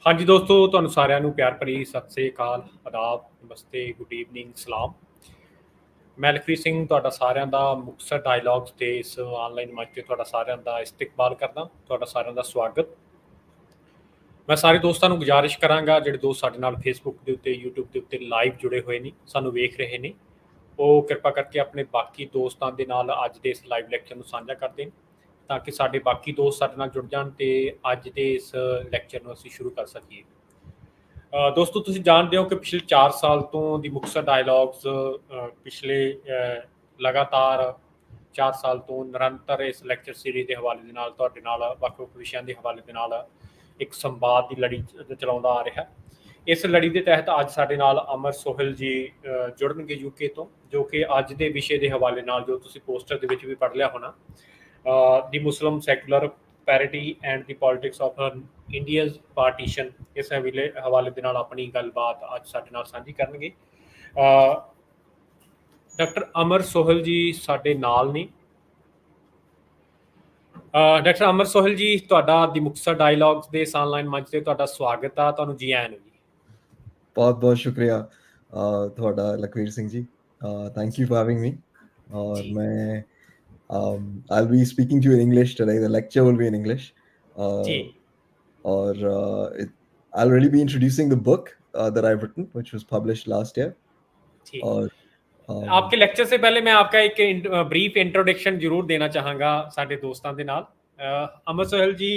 हाँ जी दोस्तों, तुहानू सारिਆਂ ਨੂੰ ਪਿਆਰ ਭਰੀ ਸਤਿ ਸ੍ਰੀ ਅਕਾਲ, ਆਦਾਬ, ਨਮਸਤੇ, ਗੁੱਡ ਈਵਨਿੰਗ, ਸਲਾਮ। ਮੈਂ ਲਖਵੀਰ ਸਿੰਘ ਤੁਹਾਡਾ ਸਾਰਿਆਂ ਦਾ ਮੁਕਤਸਰ ਡਾਇਲੌਗਸ ਤੇ ਇਸ ਆਨਲਾਈਨ ਮੰਚ ਤੇ ਤੁਹਾਡਾ ਸਾਰਿਆਂ ਦਾ ਇਸਤਕਬਾਲ ਕਰਦਾ, ਤੁਹਾਡਾ ਸਾਰਿਆਂ ਦਾ ਸਵਾਗਤ। ਮੈਂ ਸਾਰੇ ਦੋਸਤਾਂ ਨੂੰ ਗੁਜ਼ਾਰਿਸ਼ ਕਰਾਂਗਾ ਜਿਹੜੇ ਦੋਸਤ ਸਾਡੇ ਨਾਲ ਫੇਸਬੁੱਕ ਦੇ ਉੱਤੇ, ਯੂਟਿਊਬ ਦੇ ਉੱਤੇ ਲਾਈਵ ਜੁੜੇ ਹੋਏ ਨੇ, ਸਾਨੂੰ ਵੇਖ ਰਹੇ ਨੇ, ਉਹ ਕਿਰਪਾ ਕਰਕੇ ਆਪਣੇ ਬਾਕੀ ਦੋਸਤਾਂ ਦੇ ਨਾਲ ਅੱਜ ਦੇ ਇਸ ਲਾਈਵ ਲੈਕਚਰ ਨੂੰ ਸਾਂਝਾ ਕਰ ਦੇਣ ਤਾਂ ਕਿ ਸਾਡੇ ਬਾਕੀ ਦੋਸਤ ਸਾਡੇ ਨਾਲ ਜੁੜ ਜਾਣ ਤੇ ਅੱਜ ਦੇ ਇਸ ਲੈਕਚਰ ਨੂੰ ਅਸੀਂ ਸ਼ੁਰੂ ਕਰ ਸਕੀਏ। ਦੋਸਤੋ, ਤੁਸੀਂ ਜਾਣਦੇ ਹੋ ਕਿ ਪਿਛਲੇ 4 ਸਾਲ ਤੋਂ ਦੀ ਮੁਕਤਸਰ ਡਾਇਲੌਗਸ ਪਿਛਲੇ ਲਗਾਤਾਰ 4 ਸਾਲ ਤੋਂ ਨਿਰੰਤਰ ਇਸ ਲੈਕਚਰ ਸੀਰੀਜ਼ ਦੇ ਹਵਾਲੇ ਦੇ ਨਾਲ ਤੁਹਾਡੇ ਨਾਲ ਵੱਖ-ਵੱਖ ਵਿਸ਼ਿਆਂ ਦੇ ਹਵਾਲੇ ਦੇ ਨਾਲ ਇੱਕ ਸੰਵਾਦ ਦੀ ਲੜੀ ਚਲਾਉਂਦਾ ਆ ਰਿਹਾ। ਇਸ ਲੜੀ ਦੇ ਤਹਿਤ ਅੱਜ ਸਾਡੇ ਨਾਲ ਅਮਰ ਸੋਹਲ ਜੀ ਜੁੜਨਗੇ ਯੂਕੇ ਤੋਂ, ਜੋ ਕਿ ਅੱਜ ਦੇ ਵਿਸ਼ੇ ਦੇ ਹਵਾਲੇ ਨਾਲ, ਜੋ ਤੁਸੀਂ ਪੋਸਟਰ ਦੇ ਵਿੱਚ ਵੀ ਪੜ੍ਹ ਲਿਆ ਹੋਣਾ, ਦੀ ਮੁਸਲਿਮ secular ਪੈਰਿਟੀ and the politics of India's partition, ਇਸ ਹਵਾਲੇ ਦੇ ਨਾਲ ਆਪਣੀ ਗੱਲਬਾਤ ਅੱਜ ਸਾਡੇ ਨਾਲ ਸਾਂਝੀ ਕਰਨਗੇ। ਡਾਕਟਰ ਅਮਰ ਸੋਹਲ ਜੀ ਸਾਡੇ ਨਾਲ ਨੇ। ਡਾਕਟਰ ਅਮਰ ਸੋਹਲ ਜੀ, ਤੁਹਾਡਾ ਦੀ ਮੁਕਤਸਰ ਡਾਇਲੌਗਸ ਦੇ ਇਸ ਆਨਲਾਈਨ ਮੰਚ ਤੇ ਤੁਹਾਡਾ ਸਵਾਗਤ ਆ, ਤੁਹਾਨੂੰ ਜੀ ਆਇਆਂ ਨੂੰ ਜੀ। बहुत बहुत शुक्रिया ਤੁਹਾਡਾ Lakhvir Singh ji, thank you for having me. और मैं I'll be speaking to you in English today. The lecture will be in English. और I'll really be introducing the book that I've written, which was published last year. और आपके lecture से पहले मैं आपका एक ब्रीफ इंट्रोडक्शन जरूर देना चाहांगा साडे दोस्तां दे नाल। अमर सोहल जी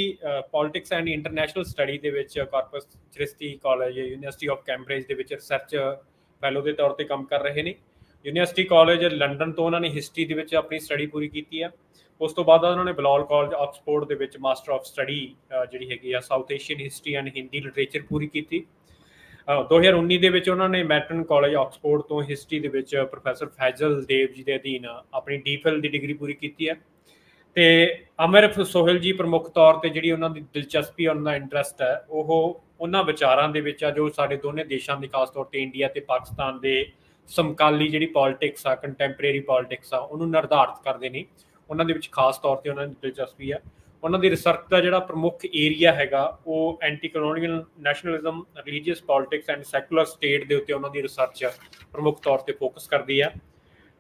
पॉलिटिक्स एंड इंटरनेशनल स्टडी ਦੇ ਵਿੱਚ corpus Christie college university of Cambridge ਦੇ ਵਿੱਚ ਰਿਸਰਚ ਫੈਲੋ ਦੇ ਤੌਰ ਤੇ ਕੰਮ ਕਰ ਰਹੇ ਨੇ। ਯੂਨੀਵਰਸਿਟੀ ਕਾਲਜ ਲੰਡਨ ਤੋਂ ਉਹਨਾਂ ਨੇ ਹਿਸਟਰੀ ਦੇ ਵਿੱਚ ਆਪਣੀ ਸਟੱਡੀ ਪੂਰੀ ਕੀਤੀ ਆ। ਉਸ ਤੋਂ ਬਾਅਦ ਉਹਨਾਂ ਨੇ ਬਲੌਲ ਕਾਲਜ ਆਕਸਫੋਰਡ ਦੇ ਵਿੱਚ ਮਾਸਟਰ ਆਫ ਸਟੱਡੀ ਜਿਹੜੀ ਹੈਗੀ ਆ South Asian history and Hindi literature ਪੂਰੀ ਕੀਤੀ। 2019 ਦੇ ਵਿੱਚ ਉਹਨਾਂ ਨੇ ਮੈਟਨ ਕਾਲਜ ਆਕਸਫੋਰਡ ਤੋਂ ਹਿਸਟਰੀ ਦੇ ਵਿੱਚ ਪ੍ਰੋਫੈਸਰ ਫੈਜ਼ਲ ਦੇਵ ਜੀ ਦੇ ਅਧੀਨ ਆਪਣੀ ਡੀਫਿਲ ਦੀ ਡਿਗਰੀ ਪੂਰੀ ਕੀਤੀ ਹੈ। ਤੇ ਅਮਰ ਸੋਹਲ ਜੀ ਪ੍ਰਮੁੱਖ ਤੌਰ ਤੇ ਜਿਹੜੀ ਉਹਨਾਂ ਦੀ ਦਿਲਚਸਪੀ, ਉਹਨਾਂ ਦਾ ਇੰਟਰਸਟ ਹੈ, ਉਹ ਉਹਨਾਂ ਵਿਚਾਰਾਂ ਦੇ ਵਿੱਚ ਆ ਜੋ ਸਾਡੇ ਦੋਨੇ ਦੇਸ਼ਾਂ ਦੀ, ਖਾਸ ਤੌਰ ਤੇ ਇੰਡੀਆ ਤੇ ਪਾਕਿਸਤਾਨ ਦੇ ਸਮਕਾਲੀ ਜਿਹੜੀ ਪੋਲਿਟਿਕਸ ਆ, ਕੰਟੈਂਪਰੇਰੀ ਪੋਲਿਟਿਕਸ ਆ, ਉਹਨੂੰ ਨਿਰਧਾਰਿਤ ਕਰਦੇ ਨੇ। ਉਹਨਾਂ ਦੇ ਵਿੱਚ ਖਾਸ ਤੌਰ ਤੇ ਉਹਨਾਂ ਦੀ ਦਿਲਚਸਪੀ ਆ। ਉਹਨਾਂ ਦੀ ਰਿਸਰਚ ਦਾ ਜਿਹੜਾ ਪ੍ਰਮੁੱਖ ਏਰੀਆ ਹੈਗਾ ਉਹ anti colonial nationalism, religious politics and secular state ਦੇ ਉੱਤੇ ਉਹਨਾਂ ਦੀ ਰਿਸਰਚ ਪ੍ਰਮੁੱਖ ਤੌਰ ਤੇ ਫੋਕਸ ਕਰਦੀ ਆ।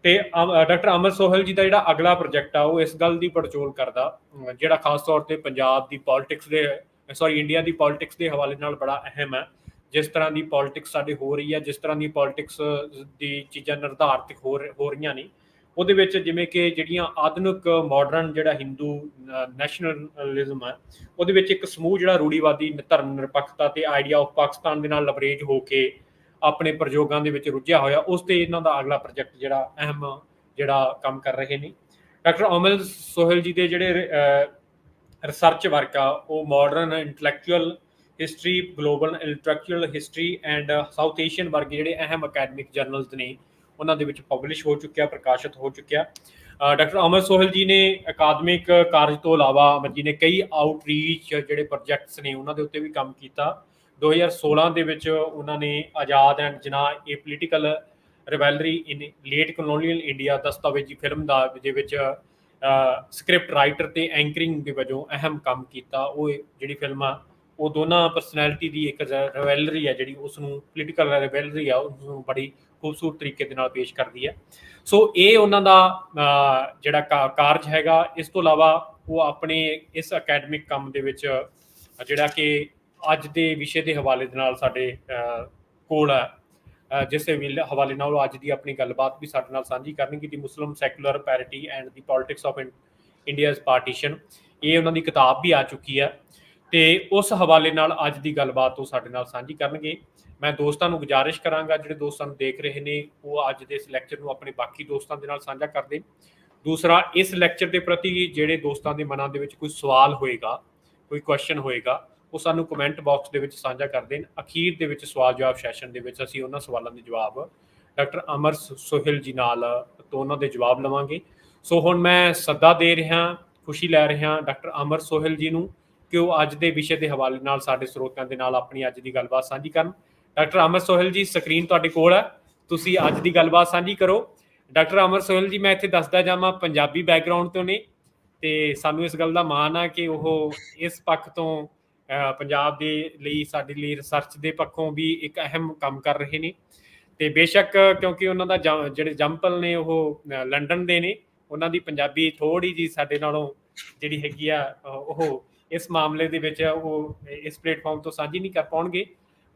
ਤੇ ਡਾਕਟਰ ਅਮਰ ਸੋਹਲ ਜੀ ਦਾ ਜਿਹੜਾ ਅਗਲਾ ਪ੍ਰੋਜੈਕਟ ਆ ਉਹ ਇਸ ਗੱਲ ਦੀ ਪੜਚੋਲ ਕਰਦਾ, ਜਿਹੜਾ ਖਾਸ ਤੌਰ ਤੇ ਪੰਜਾਬ ਦੀ ਪੋਲਿਟਿਕਸ ਦੇ ਇੰਡੀਆ ਦੀ ਪੋਲਿਟਿਕਸ ਦੇ ਹਵਾਲੇ ਨਾਲ ਬੜਾ ਅਹਿਮ ਹੈ। ਜਿਸ ਤਰ੍ਹਾਂ ਦੀ ਪੋਲਿਟਿਕਸ ਸਾਡੇ ਹੋ ਰਹੀ ਹੈ, ਜਿਸ ਤਰ੍ਹਾਂ ਦੀ ਪੋਲਿਟਿਕਸ ਦੀ ਚੀਜ਼ਾਂ ਨਿਰਧਾਰਿਤ ਹੋ ਰਹੀਆਂ ਨੇ, ਉਹਦੇ ਵਿੱਚ ਜਿਵੇਂ ਕਿ ਜਿਹੜੀਆਂ ਆਧੁਨਿਕ ਮਾਡਰਨ ਜਿਹੜਾ ਹਿੰਦੂ ਨੈਸ਼ਨਲਿਜ਼ਮ ਹੈ, ਉਹਦੇ ਵਿੱਚ ਇੱਕ ਸਮੂਹ ਜਿਹੜਾ ਰੂੜੀਵਾਦੀ ਧਰਮ ਨਿਰਪੱਖਤਾ ਤੇ ਆਈਡੀਆ ਆਫ ਪਾਕਿਸਤਾਨ ਦੇ ਨਾਲ ਲਵਰੇਜ ਹੋ ਕੇ ਆਪਣੇ ਪ੍ਰਯੋਗਾਂ ਦੇ ਵਿੱਚ ਰੁੱਝਿਆ ਹੋਇਆ, ਉਸ ਤੇ ਇਹਨਾਂ ਦਾ ਅਗਲਾ ਪ੍ਰੋਜੈਕਟ ਜਿਹੜਾ ਅਹਿਮ ਜਿਹੜਾ ਕੰਮ ਕਰ ਰਹੇ ਨੇ। ਡਾਕਟਰ ਅਮਰ ਸੋਹਲ ਜੀ ਦੇ ਜਿਹੜੇ ਰਿਸਰਚ ਵਰਕ ਆ ਉਹ modern intellectual history, global intellectual history and south Asian ਵਰਗੇ ਜਿਹੜੇ ਅਹਿਮ ਅਕੈਡਮਿਕ ਜਰਨਲਸ ਨੇ ਉਹਨਾਂ ਦੇ ਵਿੱਚ ਪਬਲਿਸ਼ ਹੋ ਚੁੱਕਿਆ, ਪ੍ਰਕਾਸ਼ਿਤ ਹੋ ਚੁੱਕਿਆ। ਡਾਕਟਰ ਅਮਰ ਸੋਹਲ ਜੀ ਨੇ ਅਕਾਦਮਿਕ ਕਾਰਜ ਤੋਂ ਇਲਾਵਾ ਅਮਰ ਜੀ ਨੇ ਕਈ ਆਊਟਰੀਚ ਜਿਹੜੇ ਪ੍ਰੋਜੈਕਟਸ ਨੇ ਉਹਨਾਂ ਦੇ ਉੱਤੇ ਵੀ ਕੰਮ ਕੀਤਾ। 2016 ਦੇ ਵਿੱਚ ਉਹਨਾਂ ਨੇ ਆਜ਼ਾਦ ਐਂਡ ਜਨਾਹ ਏ ਪੋਲੀਟੀਕਲ ਰਿਵੈਲਰੀ ਇਨ ਲੇਟ ਕਲੋਨੀਅਲ ਇੰਡੀਆ ਦਸਤਾਵੇਜ਼ੀ ਫਿਲਮ ਦੇ ਵਿੱਚ ਸਕ੍ਰਿਪਟ ਰਾਈਟਰ ਤੇ ਐਂਕਰਿੰਗ ਦੇ ਵਜੋਂ ਅਹਿਮ ਕੰਮ ਕੀਤਾ। ਉਹ ਜਿਹੜੀ ਫਿਲਮ ਆ ਉਹ ਦੋਨਾਂ ਪਰਸਨੈਲਿਟੀ ਦੀ ਇੱਕ ਰਿਵੈਲਰੀ ਹੈ, ਜਿਹੜੀ ਉਸਨੂੰ ਪੋਲੀਟੀਕਲ ਰਿਵੈਲਰੀ ਆ ਉਸਨੂੰ ਬੜੀ ਖੂਬਸੂਰਤ ਤਰੀਕੇ ਦੇ ਨਾਲ ਪੇਸ਼ ਕਰਦੀ ਹੈ। ਸੋ ਇਹ ਉਹਨਾਂ ਦਾ ਜਿਹੜਾ ਕਾਰਜ ਹੈਗਾ। ਇਸ ਤੋਂ ਇਲਾਵਾ ਉਹ ਆਪਣੇ ਇਸ ਅਕੈਡਮਿਕ ਕੰਮ ਦੇ ਵਿੱਚ ਜਿਹੜਾ ਕਿ ਅੱਜ ਦੇ ਵਿਸ਼ੇ ਦੇ ਹਵਾਲੇ ਦੇ ਨਾਲ ਸਾਡੇ ਕੋਲ ਹੈ, ਜਿਸ ਹਵਾਲੇ ਨਾਲ ਉਹ ਅੱਜ ਦੀ ਆਪਣੀ ਗੱਲਬਾਤ ਵੀ ਸਾਡੇ ਨਾਲ ਸਾਂਝੀ ਕਰਨਗੇ, ਦੀ ਮੁਸਲਿਮ secular ਪੈਰਿਟੀ and the politics of India's partition. ਇਹ ਉਹਨਾਂ ਦੀ ਕਿਤਾਬ ਵੀ ਆ ਚੁੱਕੀ ਹੈ ਤੇ ਉਸ ਹਵਾਲੇ ਨਾਲ ਅੱਜ ਦੀ ਗੱਲਬਾਤ ਉਹ ਸਾਡੇ ਨਾਲ ਸਾਂਝੀ ਕਰਨਗੇ। ਮੈਂ ਦੋਸਤਾਂ ਨੂੰ ਗੁਜ਼ਾਰਿਸ਼ ਕਰਾਂਗਾ, ਜਿਹੜੇ ਦੋਸਤਾਂ ਨੂੰ ਦੇਖ ਰਹੇ ਨੇ, ਉਹ ਅੱਜ ਦੇ ਇਸ ਲੈਕਚਰ ਨੂੰ ਆਪਣੇ ਬਾਕੀ ਦੋਸਤਾਂ ਦੇ ਨਾਲ ਸਾਂਝਾ ਕਰ ਦੇਣ। ਦੂਸਰਾ, ਇਸ ਲੈਕਚਰ ਦੇ ਪ੍ਰਤੀ ਜਿਹੜੇ ਦੋਸਤਾਂ ਦੇ ਮਨਾਂ ਦੇ ਵਿੱਚ ਕੋਈ ਸਵਾਲ ਹੋਏਗਾ, ਕੋਈ ਕੁਐਸਚਨ ਹੋਏਗਾ, ਉਹ ਸਾਨੂੰ ਕਮੈਂਟ ਬਾਕਸ ਦੇ ਵਿੱਚ ਸਾਂਝਾ ਕਰ ਦੇਣ। ਅਖੀਰ ਦੇ ਵਿੱਚ ਸਵਾਲ ਜਵਾਬ ਸੈਸ਼ਨ ਦੇ ਵਿੱਚ ਅਸੀਂ ਉਹਨਾਂ ਸਵਾਲਾਂ ਦੇ ਜਵਾਬ ਡਾਕਟਰ ਅਮਰ ਸੋਹਲ ਜੀ ਨਾਲ ਤੋਂ ਉਹਨਾਂ ਦੇ ਜਵਾਬ ਲਵਾਂਗੇ। ਸੋ ਹੁਣ ਮੈਂ ਸੱਦਾ ਦੇ ਰਿਹਾ, ਖੁਸ਼ੀ ਲੈ ਰਿਹਾ ਡਾਕਟਰ ਅਮਰ ਸੋਹਲ ਜੀ ਨੂੰ ਕਿ ਉਹ ਅੱਜ ਦੇ ਵਿਸ਼ੇ ਦੇ ਹਵਾਲੇ ਨਾਲ ਸਾਡੇ ਸਰੋਤਿਆਂ ਦੇ ਨਾਲ ਆਪਣੀ ਅੱਜ ਦੀ ਗੱਲਬਾਤ ਸਾਂਝੀ ਕਰਨ। ਡਾਕਟਰ ਅਮਰ ਸੋਹਲ ਜੀ, ਸਕਰੀਨ ਤੁਹਾਡੇ ਕੋਲ ਹੈ, ਤੁਸੀਂ ਅੱਜ ਦੀ ਗੱਲਬਾਤ ਸਾਂਝੀ ਕਰੋ। ਡਾਕਟਰ ਅਮਰ ਸੋਹਲ ਜੀ, ਮੈਂ ਇੱਥੇ ਦੱਸਦਾ ਜਾਵਾਂ, ਪੰਜਾਬੀ ਬੈਕਗਰਾਊਂਡ ਤੋਂ ਨੇ ਤੇ ਸਾਨੂੰ ਇਸ ਗੱਲ ਦਾ ਮਾਣ ਆ ਕਿ ਉਹ ਇਸ ਪੱਖ ਤੋਂ ਪੰਜਾਬ ਦੇ ਲਈ ਸਾਡੇ ਲਈ ਰਿਸਰਚ ਦੇ ਪੱਖੋਂ ਵੀ ਇੱਕ ਅਹਿਮ ਕੰਮ ਕਰ ਰਹੇ ਨੇ। ਤੇ ਬੇਸ਼ੱਕ ਕਿਉਂਕਿ ਉਹਨਾਂ ਦਾ ਜਿਹੜੇ ਜੰਪਲ ਨੇ ਉਹ ਲੰਡਨ ਦੇ ਨੇ, ਉਹਨਾਂ ਦੀ ਪੰਜਾਬੀ ਥੋੜ੍ਹੀ ਜਿਹੀ ਸਾਡੇ ਨਾਲੋਂ ਜਿਹੜੀ ਹੈਗੀ ਆ ਉਹ ਇਸ ਮਾਮਲੇ ਦੇ ਵਿੱਚ ਉਹ ਇਸ ਪਲੇਟਫਾਰਮ ਤੋਂ ਸਾਂਝੀ ਨਹੀਂ ਕਰ ਪਾਉਣਗੇ,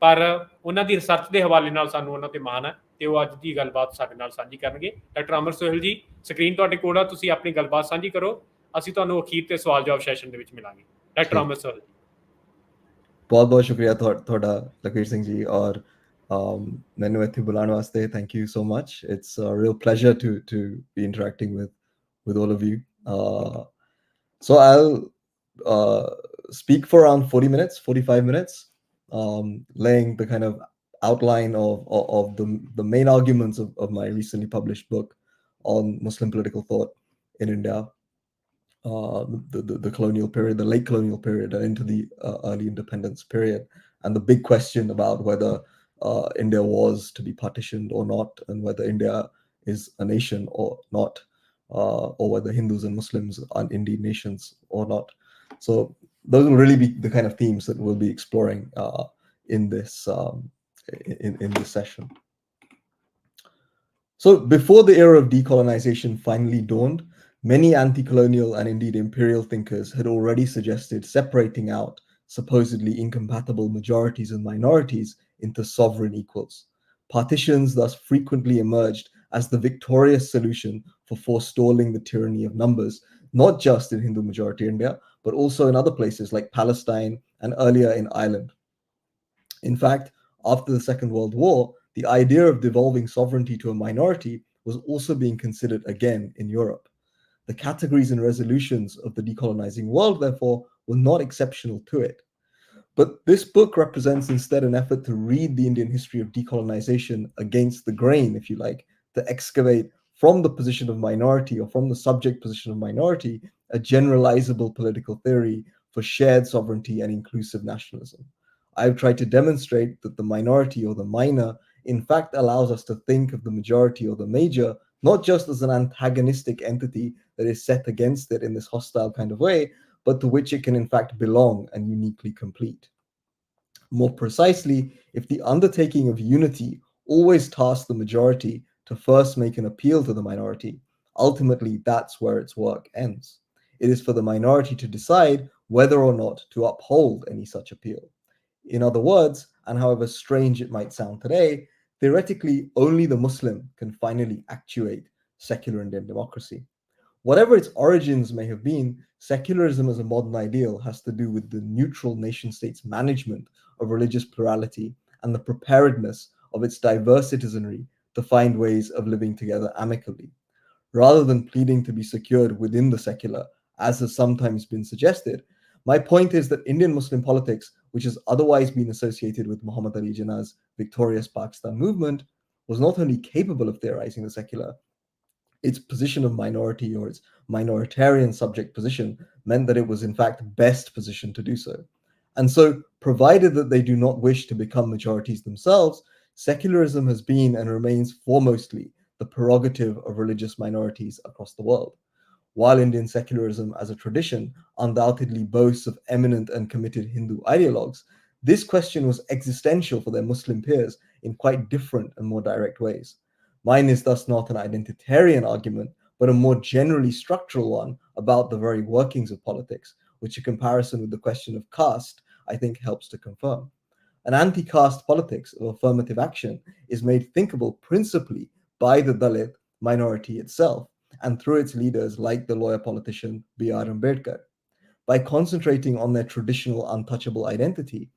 ਪਰ ਉਹਨਾਂ ਦੀ ਰਿਸਰਚ ਦੇ ਹਵਾਲੇ ਨਾਲ ਸਾਨੂੰ ਉਹਨਾਂ ਤੇ ਮਾਣ ਹੈ ਤੇ ਉਹ ਅੱਜ ਦੀ ਗੱਲਬਾਤ ਸਾਡੇ ਨਾਲ ਸਾਂਝੀ ਕਰਨਗੇ। ਡਾਕਟਰ ਅਮਰ ਸੋਹਲ ਜੀ, ਸਕਰੀਨ ਤੁਹਾਡੇ ਕੋਲ ਆ, ਤੁਸੀਂ ਆਪਣੀ ਗੱਲਬਾਤ ਸਾਂਝੀ ਕਰੋ, ਅਸੀਂ ਤੁਹਾਨੂੰ ਅਖੀਰ ਤੇ ਸਵਾਲ ਜਵਾਬ ਸੈਸ਼ਨ ਦੇ ਵਿੱਚ ਮਿਲਾਂਗੇ। ਡਾਕਟਰ ਅਮਰ ਸੋਹਲ ਜੀ। ਬਹੁਤ ਬਹੁਤ ਸ਼ੁਕਰੀਆ ਤੁਹਾਡਾ ਲਖਵੀਰ ਸਿੰਘ ਜੀ, ਔਰ ਮੈਨੂੰ ਇੱਥੇ ਬੁਲਾਉਣ ਵਾਸਤੇ thank you so much. It's a real pleasure to be interacting with all of you. So I'll speak for around 40 minutes, 45 minutes, laying the kind of outline of the main arguments of my recently published book on Muslim political thought in India, the colonial period, the late colonial period, and into the early independence period, and the big question about whether India was to be partitioned or not, and whether India is a nation or not, or whether Hindus and Muslims are indeed nations or not. So those will really be the kind of themes that we'll be exploring in this in this session. So before the era of decolonization finally dawned, many anti-colonial and indeed imperial thinkers had already suggested separating out supposedly incompatible majorities and minorities into sovereign equals. Partitions thus frequently emerged as the victorious solution for forestalling the tyranny of numbers, not just in Hindu majority India, but also in other places like Palestine and earlier in Ireland. In fact, after the Second World War, the idea of devolving sovereignty to a minority was also being considered again in Europe. The categories and resolutions of the decolonizing world, therefore, were not exceptional to it. But this book represents instead an effort to read the Indian history of decolonization against the grain, if you like, to excavate from the position of minority or from the subject position of minority a generalizable political theory for shared sovereignty and inclusive nationalism. I've tried to demonstrate that the minority or the minor in fact allows us to think of the majority or the major not just as an antagonistic entity that is set against it in this hostile kind of way, but to which it can in fact belong and uniquely complete. More precisely, if the undertaking of unity always tasks the majority to first make an appeal to the minority, ultimately that's where its work ends. It is for the minority to decide whether or not to uphold any such appeal. In other words, and however strange it might sound today, theoretically only the Muslim can finally actuate secular Indian democracy. Whatever its origins may have been, secularism as a modern ideal has to do with the neutral nation state's management of religious plurality and the preparedness of its diverse citizenry to find ways of living together amicably. Rather than pleading to be secured within the secular, as has sometimes been suggested, my point is that Indian Muslim politics, which has otherwise been associated with Muhammad Ali Jinnah's victorious Pakistan movement, was not only capable of theorizing the secular, its position of minority or its minoritarian subject position meant that it was in fact best positioned to do so. And so, provided that they do not wish to become majorities themselves, secularism has been and remains foremostly the prerogative of religious minorities across the world. While Indian secularism as a tradition undoubtedly boasts of eminent and committed Hindu ideologues, this question was existential for their Muslim peers in quite different and more direct ways. Mine is thus not an identitarian argument, but a more generally structural one about the very workings of politics, which a comparison with the question of caste, I think, helps to confirm. An anti-caste politics of affirmative action is made thinkable principally by the Dalit minority itself, and through its leaders like the lawyer politician B.R. Ambedkar. By concentrating on their traditional untouchable identity,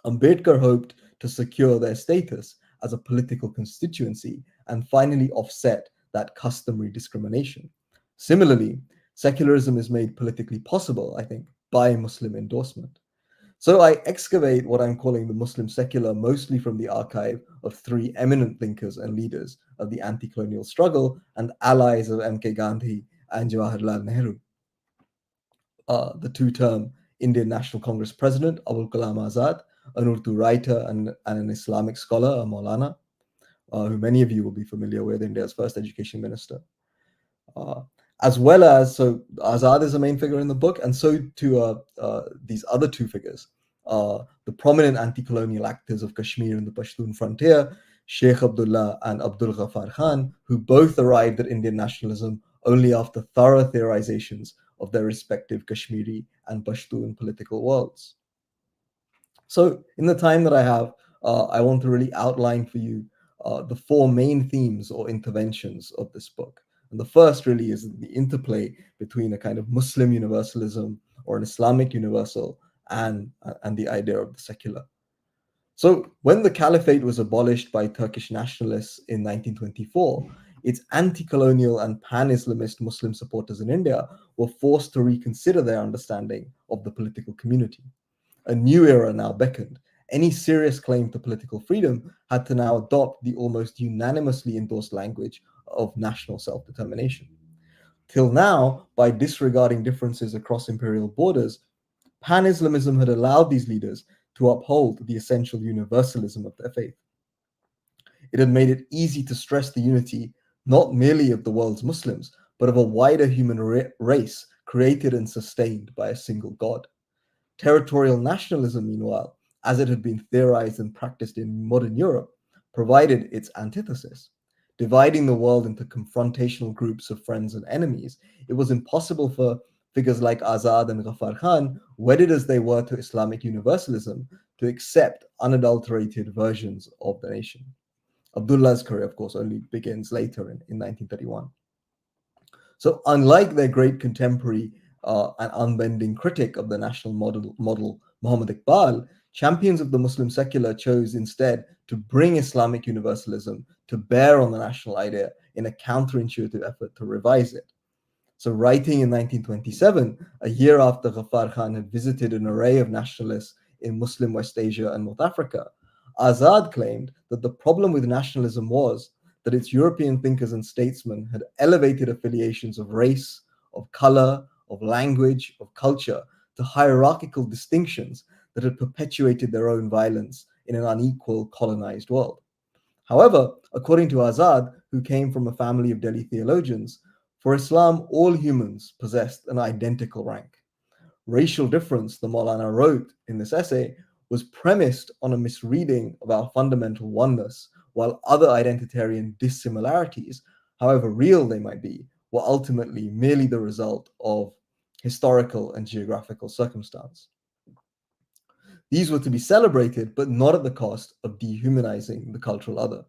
Ambedkar hoped to secure their status as a political constituency and finally offset that customary discrimination. Similarly, secularism is made politically possible, I think, by Muslim endorsement. So I excavate what I'm calling the Muslim secular mostly from the archive of three eminent thinkers and leaders of the anti-colonial struggle and allies of M.K. Gandhi and Jawaharlal Nehru. The two-term Indian National Congress president, Abul Kalam Azad, an Urdu writer and an Islamic scholar, a Maulana, who many of you will be familiar with, India's first education minister. As well as, so Azad is a main figure in the book, and so too these other two figures, the prominent anti-colonial actors of Kashmir and the Pashtun frontier, Sheikh Abdullah and Abdul Ghaffar Khan, who both arrived at Indian nationalism only after thorough theorizations of their respective Kashmiri and Pashtun political worlds. So, in the time that I have, I want to really outline for you the four main themes or interventions of this book. And the first really is the interplay between a kind of Muslim universalism or an Islamic universal and the idea of the secular. So, when the caliphate was abolished by Turkish nationalists in 1924, its anti colonial and pan Islamist Muslim supporters in India were forced to reconsider their understanding of the political community. A new era now beckoned. Any serious claim to political freedom had to now adopt the almost unanimously endorsed language of national self determination. Till now, by disregarding differences across imperial borders, pan Islamism had allowed these leaders to uphold the essential universalism of their faith. It had made it easy to stress the unity not merely of the world's Muslims, but of a wider human race created and sustained by a single God. Territorial nationalism, meanwhile, as it had been theorized and practiced in modern Europe, provided its antithesis. Dividing the world into confrontational groups of friends and enemies, it was impossible for figures like Azad and Ghaffar Khan, wedded as they were to Islamic universalism, to accept unadulterated versions of the nation. Abdullah's career, of course, only begins later in 1931. So, unlike their great contemporary and unbending critic of the national model Muhammad Iqbal, champions of the Muslim secular chose instead to bring Islamic universalism to bear on the national idea in a counterintuitive effort to revise it. So, writing in 1927, a year after Ghaffar Khan had visited an array of nationalists in Muslim West Asia and North Africa, Azad claimed that the problem with nationalism was that its European thinkers and statesmen had elevated affiliations of race, of color, of language, of culture to hierarchical distinctions that had perpetuated their own violence in an unequal colonized world. However, according to Azad, who came from a family of Delhi theologians, for Islam, all humans possessed an identical rank. Racial difference, the Maulana wrote in this essay, was premised on a misreading of our fundamental oneness, while other identitarian dissimilarities, however real they might be, were ultimately merely the result of historical and geographical circumstance. These were to be celebrated, but not at the cost of dehumanizing the cultural other.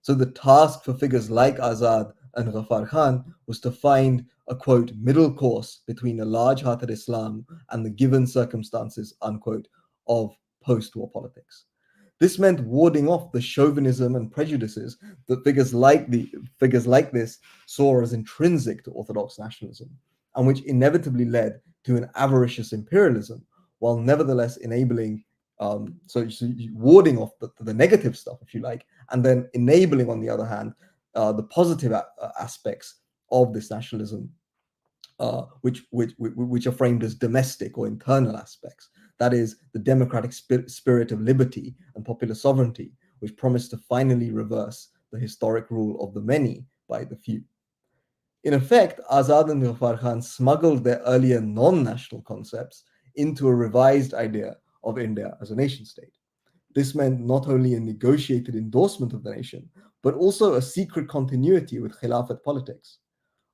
So the task for figures like Azad and Ghaffar Khan was to find a, quote, middle course between a large-hearted Islam and the given circumstances, unquote, of post-war politics. This meant warding off the chauvinism and prejudices that figures like this saw as intrinsic to Orthodox nationalism, and which inevitably led to an avaricious imperialism, while nevertheless enabling, so warding off the negative stuff, if you like, and then enabling, on the other hand, the positive aspects of this nationalism, which are framed as domestic or internal aspects. That is, the democratic spirit of liberty and popular sovereignty, which promised to finally reverse the historic rule of the many by the few. In effect, Azad and Ghaffar Khan smuggled their earlier non-national concepts into a revised idea of India as a nation state. This meant not only a negotiated endorsement of the nation, but also a secret continuity with Khilafat politics.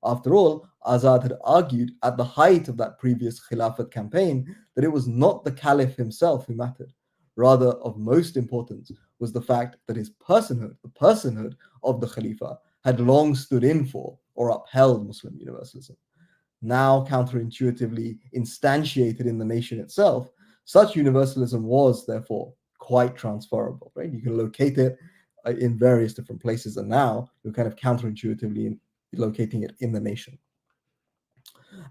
After all, Azad had argued at the height of that previous Khilafat campaign that it was not the Caliph himself who mattered. Rather, of most importance was the fact that his personhood, the personhood of the Khalifa, had long stood in for or upheld Muslim universalism. Now counterintuitively instantiated in the nation itself, such universalism was therefore quite transferable, right? You can locate it in various different places, and now you're kind of counterintuitively locating it in the nation.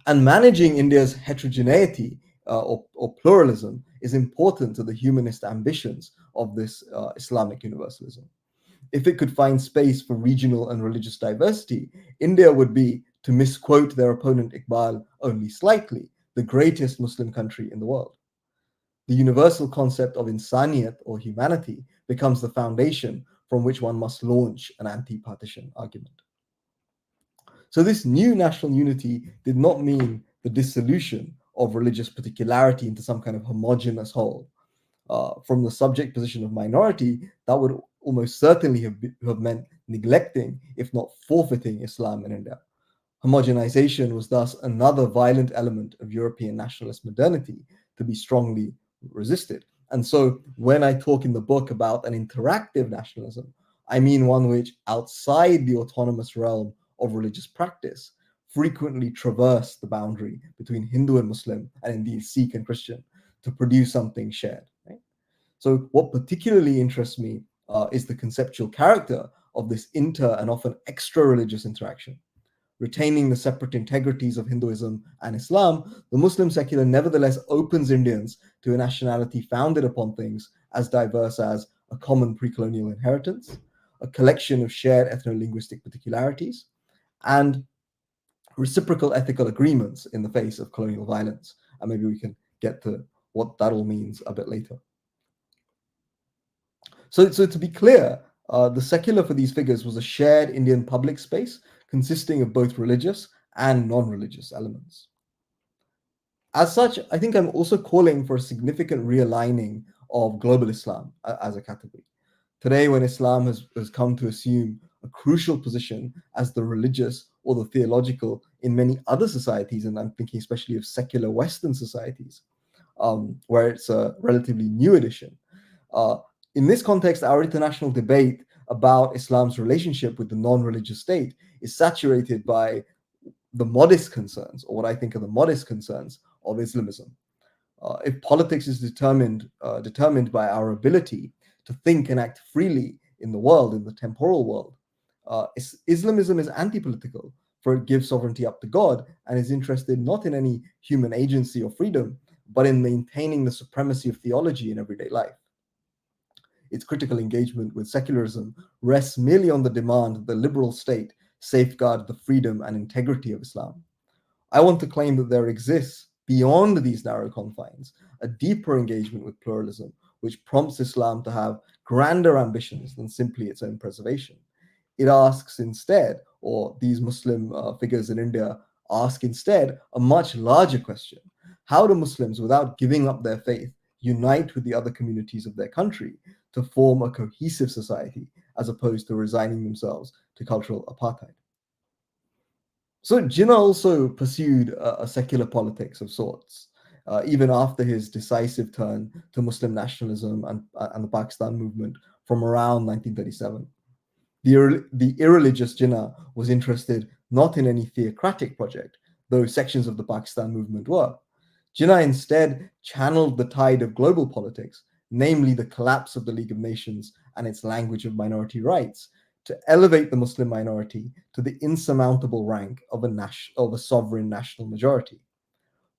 And managing India's heterogeneity or pluralism is important to the humanist ambitions of this Islamic universalism. If it could find space for regional and religious diversity, India would be, to misquote their opponent Iqbal only slightly, the greatest Muslim country in the world. The universal concept of insaniyat or humanity becomes the foundation from which one must launch an anti-partition argument. So this new national unity did not mean the dissolution of religious particularity into some kind of homogeneous whole. From the subject position of minority, that would almost certainly have meant neglecting, if not forfeiting, Islam in India. Homogenization was thus another violent element of European nationalist modernity to be strongly resisted. And so when I talk in the book about an interactive nationalism, I mean one which, outside the autonomous realm of religious practice, frequently traversed the boundary between Hindu and Muslim, and indeed Sikh and Christian, to produce something shared. Right? So what particularly interests me is the conceptual character of this inter and often extra-religious interaction. Retaining the separate integrities of Hinduism and Islam, the Muslim secular nevertheless opens Indians to a nationality founded upon things as diverse as a common pre-colonial inheritance, a collection of shared ethno-linguistic particularities, and reciprocal ethical agreements in the face of colonial violence. And maybe we can get to what that all means a bit later. So to be clear, the secular for these figures was a shared Indian public space consisting of both religious and non-religious elements. As such, I think I'm also calling for a significant realigning of global Islam as a category. Today, when Islam has come to assume a crucial position as the religious or the theological in many other societies, and I'm thinking especially of secular Western societies, where it's a relatively new addition. In this context, our international debate about Islam's relationship with the non-religious state is saturated by the modest concerns, or what I think are the modest concerns of Islamism. If politics is determined by our ability to think and act freely in the world, in the temporal world, Islamism is anti-political, for it gives sovereignty up to God and is interested not in any human agency or freedom, but in maintaining the supremacy of theology in everyday life. Its critical engagement with secularism rests merely on the demand that the liberal state safeguard the freedom and integrity of Islam. I want to claim that there exists, beyond these narrow confines, a deeper engagement with pluralism, which prompts Islam to have grander ambitions than simply its own preservation. It asks instead, or these Muslim figures in India ask instead, a much larger question. How do Muslims, without giving up their faith, unite with the other communities of their country to form a cohesive society, as opposed to resigning themselves to cultural apartheid? So Jinnah also pursued a secular politics of sorts, even after his decisive turn to Muslim nationalism and the Pakistan movement from around 1937. The irreligious Jinnah was interested not in any theocratic project, though sections of the Pakistan movement were. Jinnah instead channeled the tide of global politics, namely the collapse of the League of Nations and its language of minority rights, to elevate the Muslim minority to the insurmountable rank of a sovereign national majority.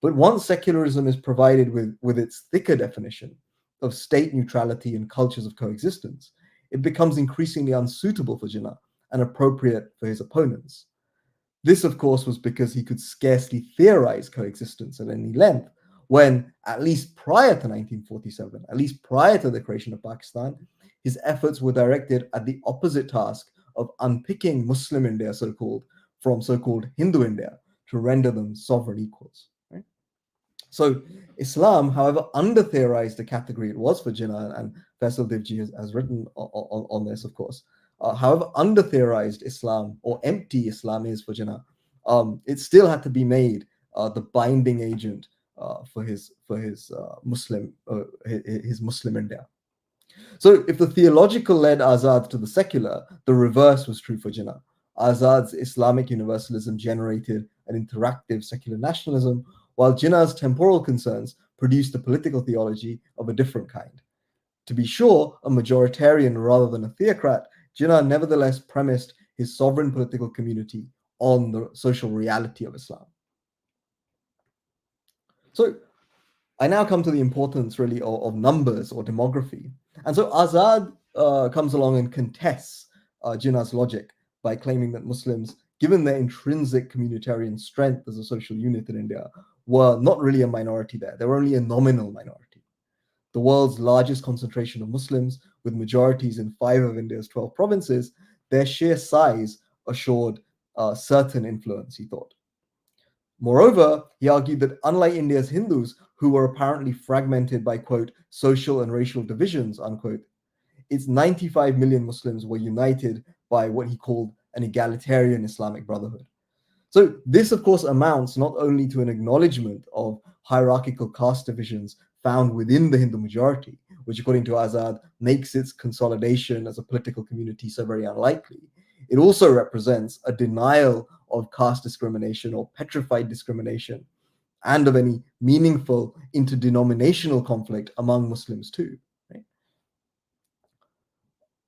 But once secularism is provided with its thicker definition of state neutrality and cultures of coexistence, it becomes increasingly unsuitable for Jinnah and appropriate for his opponents. This, of course, was because he could scarcely theorize coexistence at any length, when, at least prior to 1947, at least prior to the creation of Pakistan, his efforts were directed at the opposite task of unpicking Muslim India, so-called, from so-called Hindu India, to render them sovereign equals. Right? So Islam, however under-theorized a category it was for Jinnah, and Faisal Devji has written on this, of course, however under-theorized Islam or empty Islam is for Jinnah, it still had to be made the binding agent for his Muslim India. So if the theological led Azad to the secular, the reverse was true for Jinnah. Azad's Islamic universalism generated an interactive secular nationalism, while Jinnah's temporal concerns produced a political theology of a different kind. To be sure, a majoritarian rather than a theocrat, Jinnah nevertheless premised his sovereign political community on the social reality of Islam. So I now come to the importance really of numbers or demography. And so Azad comes along and contests Jinnah's logic by claiming that Muslims, given their intrinsic communitarian strength as a social unit in India, were not really a minority there. They were only a nominal minority. The world's largest concentration of Muslims, with majorities in 5 of India's 12 provinces, their sheer size assured certain influence, he thought. Moreover, he argued that unlike India's Hindus, who were apparently fragmented by, quote, social and racial divisions, unquote, its 95 million Muslims were united by what he called an egalitarian Islamic brotherhood. So this, of course, amounts not only to an acknowledgement of hierarchical caste divisions found within the Hindu majority, which according to Azad makes its consolidation as a political community so very unlikely. It also represents a denial of caste discrimination or petrified discrimination and of any meaningful interdenominational conflict among Muslims too. Right?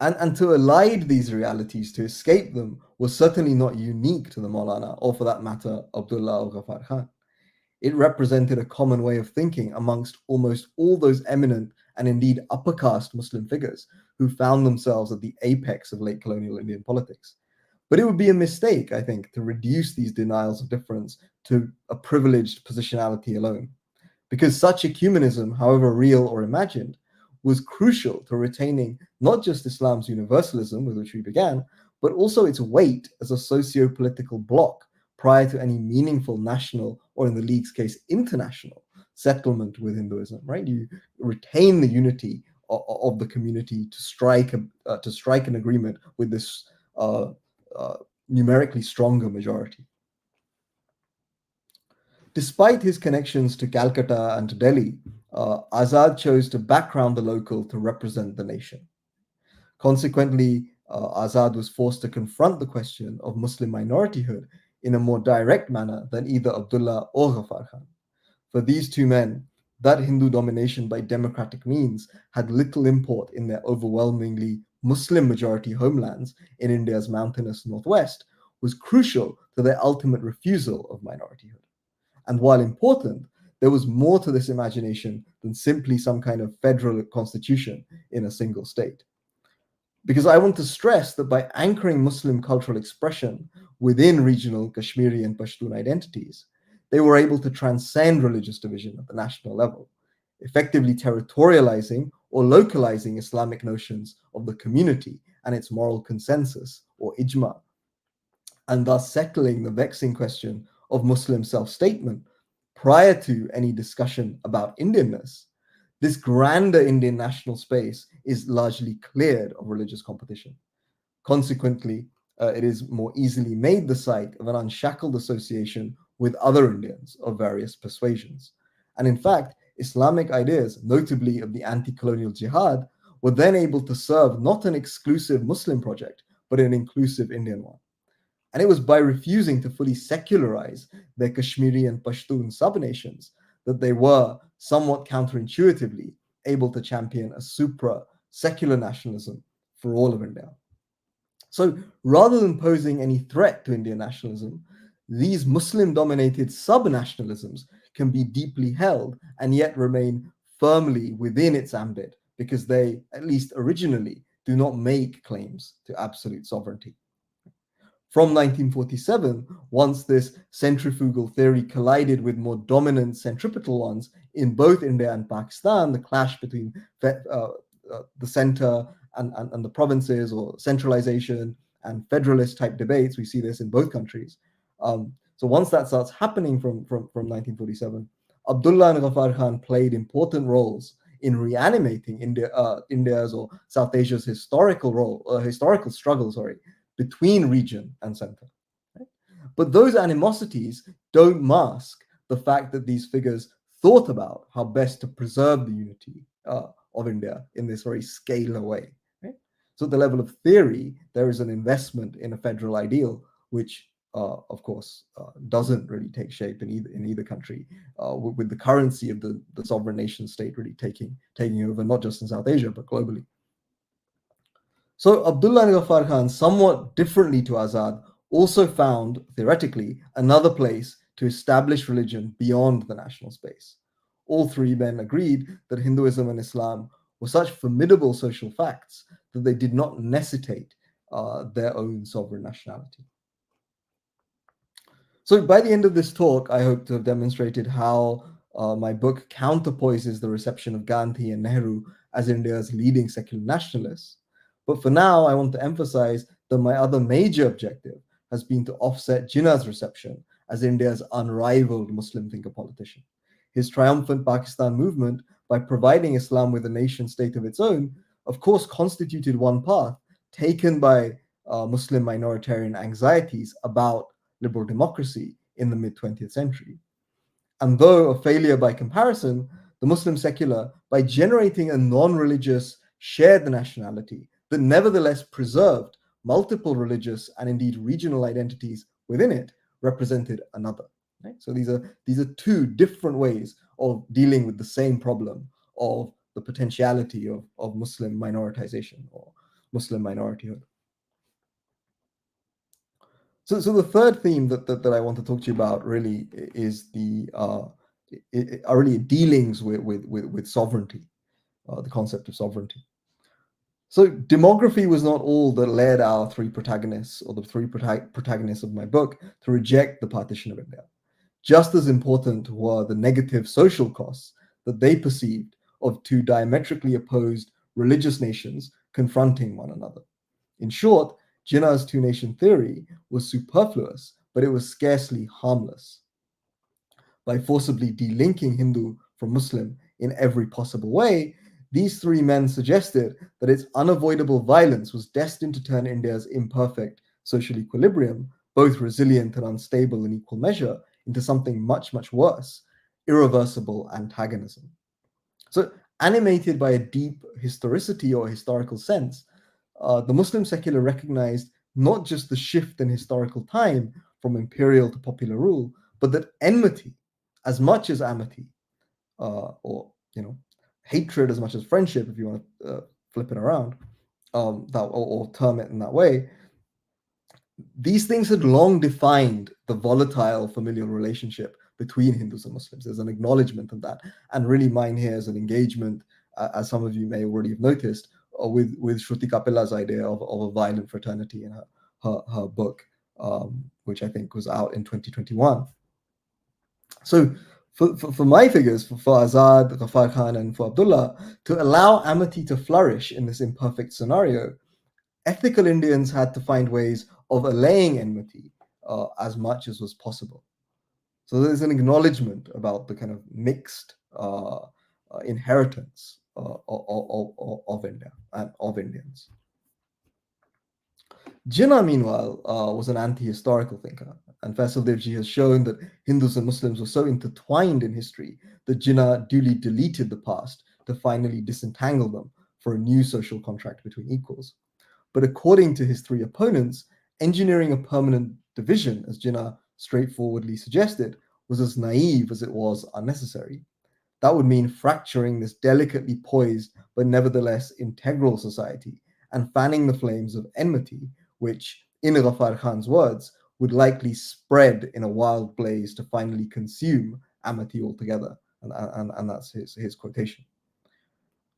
And to elide these realities, to escape them, was certainly not unique to the Maulana, or for that matter, Abdullah al-Ghaffar Khan. It represented a common way of thinking amongst almost all those eminent and indeed upper caste Muslim figures who found themselves at the apex of late colonial Indian politics. But it would be a mistake, I think, to reduce these denials of difference to a privileged positionality alone, because such ecumenism, however real or imagined, was crucial to retaining not just Islam's universalism, with which we began, but also its weight as a socio-political bloc prior to any meaningful national, or in the League's case, international settlement with Hinduism, right? You retain the unity of the community to strike an agreement with this numerically stronger majority. Despite his connections to Calcutta and to Delhi, Azad chose to background the local to represent the nation. Consequently, Azad was forced to confront the question of Muslim minorityhood in a more direct manner than either Abdullah or Ghaffar Khan. For these two men, that Hindu domination by democratic means had little import in their overwhelmingly Muslim majority homelands in India's mountainous northwest was crucial to their ultimate refusal of minorityhood. And while important, there was more to this imagination than simply some kind of federal constitution in a single state. Because I want to stress that by anchoring Muslim cultural expression within regional Kashmiri and Pashtun identities, they were able to transcend religious division at the national level, effectively territorializing or localizing Islamic notions of the community and its moral consensus, or ijma, and thus settling the vexing question of Muslim self-statement prior to any discussion about Indianness. This grander Indian national space is largely cleared of religious competition. Consequently, it is more easily made the site of an unshackled association with other Indians of various persuasions. And in fact, Islamic ideas, notably of the anti-colonial jihad, were then able to serve not an exclusive Muslim project, but an inclusive Indian one. And it was by refusing to fully secularize their Kashmiri and Pashtun sub-nations that they were, somewhat counterintuitively, able to champion a supra-secular nationalism for all of India. So rather than posing any threat to Indian nationalism, these Muslim-dominated sub-nationalisms can be deeply held and yet remain firmly within its ambit because they, at least originally, do not make claims to absolute sovereignty. From 1947, once this centrifugal theory collided with more dominant centripetal ones in both India and Pakistan, the clash between the center and the provinces, or centralization and federalist type debates, we see this in both countries. So once that starts happening from 1947, Abdullah and Ghaffar Khan played important roles in reanimating India's or South Asia's historical struggle, between region and center. Right? But those animosities don't mask the fact that these figures thought about how best to preserve the unity of India in this very scalar way. Right? So at the level of theory, there is an investment in a federal ideal, which of course, doesn't really take shape in either country, with the currency of the sovereign nation state really taking over, not just in South Asia, but globally. So Abdullah and Ghaffar Khan, somewhat differently to Azad, also found, theoretically, another place to establish religion beyond the national space. All three men agreed that Hinduism and Islam were such formidable social facts that they did not necessitate their own sovereign nationality. So by the end of this talk, I hope to have demonstrated how my book counterpoises the reception of Gandhi and Nehru as India's leading secular nationalists. But for now, I want to emphasize that my other major objective has been to offset Jinnah's reception as India's unrivaled Muslim thinker-politician. His triumphant Pakistan movement, by providing Islam with a nation state of its own, of course constituted one path taken by Muslim minoritarian anxieties about liberal democracy in the mid-20th century. And though a failure by comparison, the Muslim secular, by generating a non-religious shared nationality that nevertheless preserved multiple religious and indeed regional identities within it, represented another. Right? So these are two different ways of dealing with the same problem of the potentiality of Muslim minoritization or Muslim minorityhood. So the third theme that I want to talk to you about really is are really dealings with sovereignty, the concept of sovereignty. So demography was not all that led our three protagonists, or the three protagonists of my book, to reject the partition of India. Just as important were the negative social costs that they perceived of two diametrically opposed religious nations confronting one another. In short, Jinnah's two-nation theory was superfluous, but it was scarcely harmless. By forcibly delinking Hindu from Muslim in every possible way, these three men suggested that its unavoidable violence was destined to turn India's imperfect social equilibrium, both resilient and unstable in equal measure, into something much, much worse, irreversible antagonism. So, animated by a deep historicity or historical sense, the Muslim secular recognized not just the shift in historical time from imperial to popular rule, but that enmity, as much as amity, or hatred as much as friendship, if you want to flip it around, or term it in that way, these things had long defined the volatile familial relationship between Hindus and Muslims. There's an acknowledgement of that, and really mine here is an engagement, as some of you may already have noticed, with Shruti Kapila's idea of a violent fraternity in her book, which I think was out in 2021. So for my figures, for Azad, Ghaffar Khan, and for Abdullah, to allow amity to flourish in this imperfect scenario, ethical Indians had to find ways of allaying enmity as much as was possible. So there's an acknowledgement about the kind of mixed inheritance of India and of Indians. Jinnah, meanwhile, was an anti-historical thinker, and Faisal Devji has shown that Hindus and Muslims were so intertwined in history that Jinnah duly deleted the past to finally disentangle them for a new social contract between equals. But according to his three opponents, engineering a permanent division, as Jinnah straightforwardly suggested, was as naive as it was unnecessary. That would mean fracturing this delicately poised but nevertheless integral society and fanning the flames of enmity, which, in Ghaffar Khan's words, would likely spread in a wild blaze to finally consume amity altogether. And that's his quotation.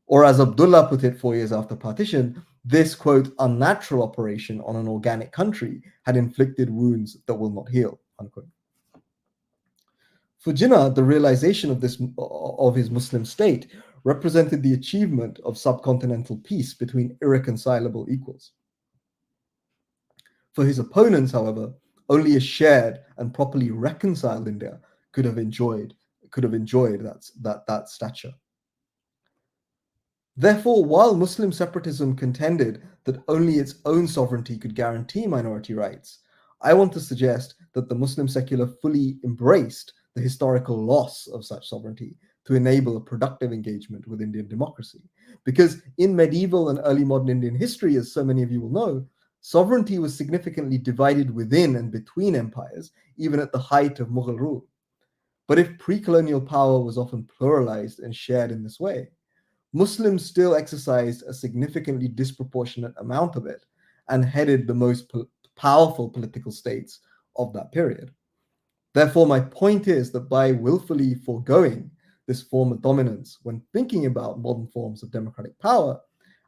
Or as Abdullah put it 4 years after partition, this, quote, unnatural operation on an organic country had inflicted wounds that will not heal, unquote. For Jinnah, the realization of his Muslim state represented the achievement of subcontinental peace between irreconcilable equals. For his opponents, however, only a shared and properly reconciled India could have enjoyed that stature. Therefore, while Muslim separatism contended that only its own sovereignty could guarantee minority rights, I want to suggest that the Muslim secular fully embraced the historical loss of such sovereignty to enable a productive engagement with Indian democracy. Because in medieval and early modern Indian history, as so many of you will know, sovereignty was significantly divided within and between empires, even at the height of Mughal rule. But if pre-colonial power was often pluralized and shared in this way, Muslims still exercised a significantly disproportionate amount of it and headed the most powerful political states of that period. Therefore, my point is that by willfully foregoing this form of dominance when thinking about modern forms of democratic power,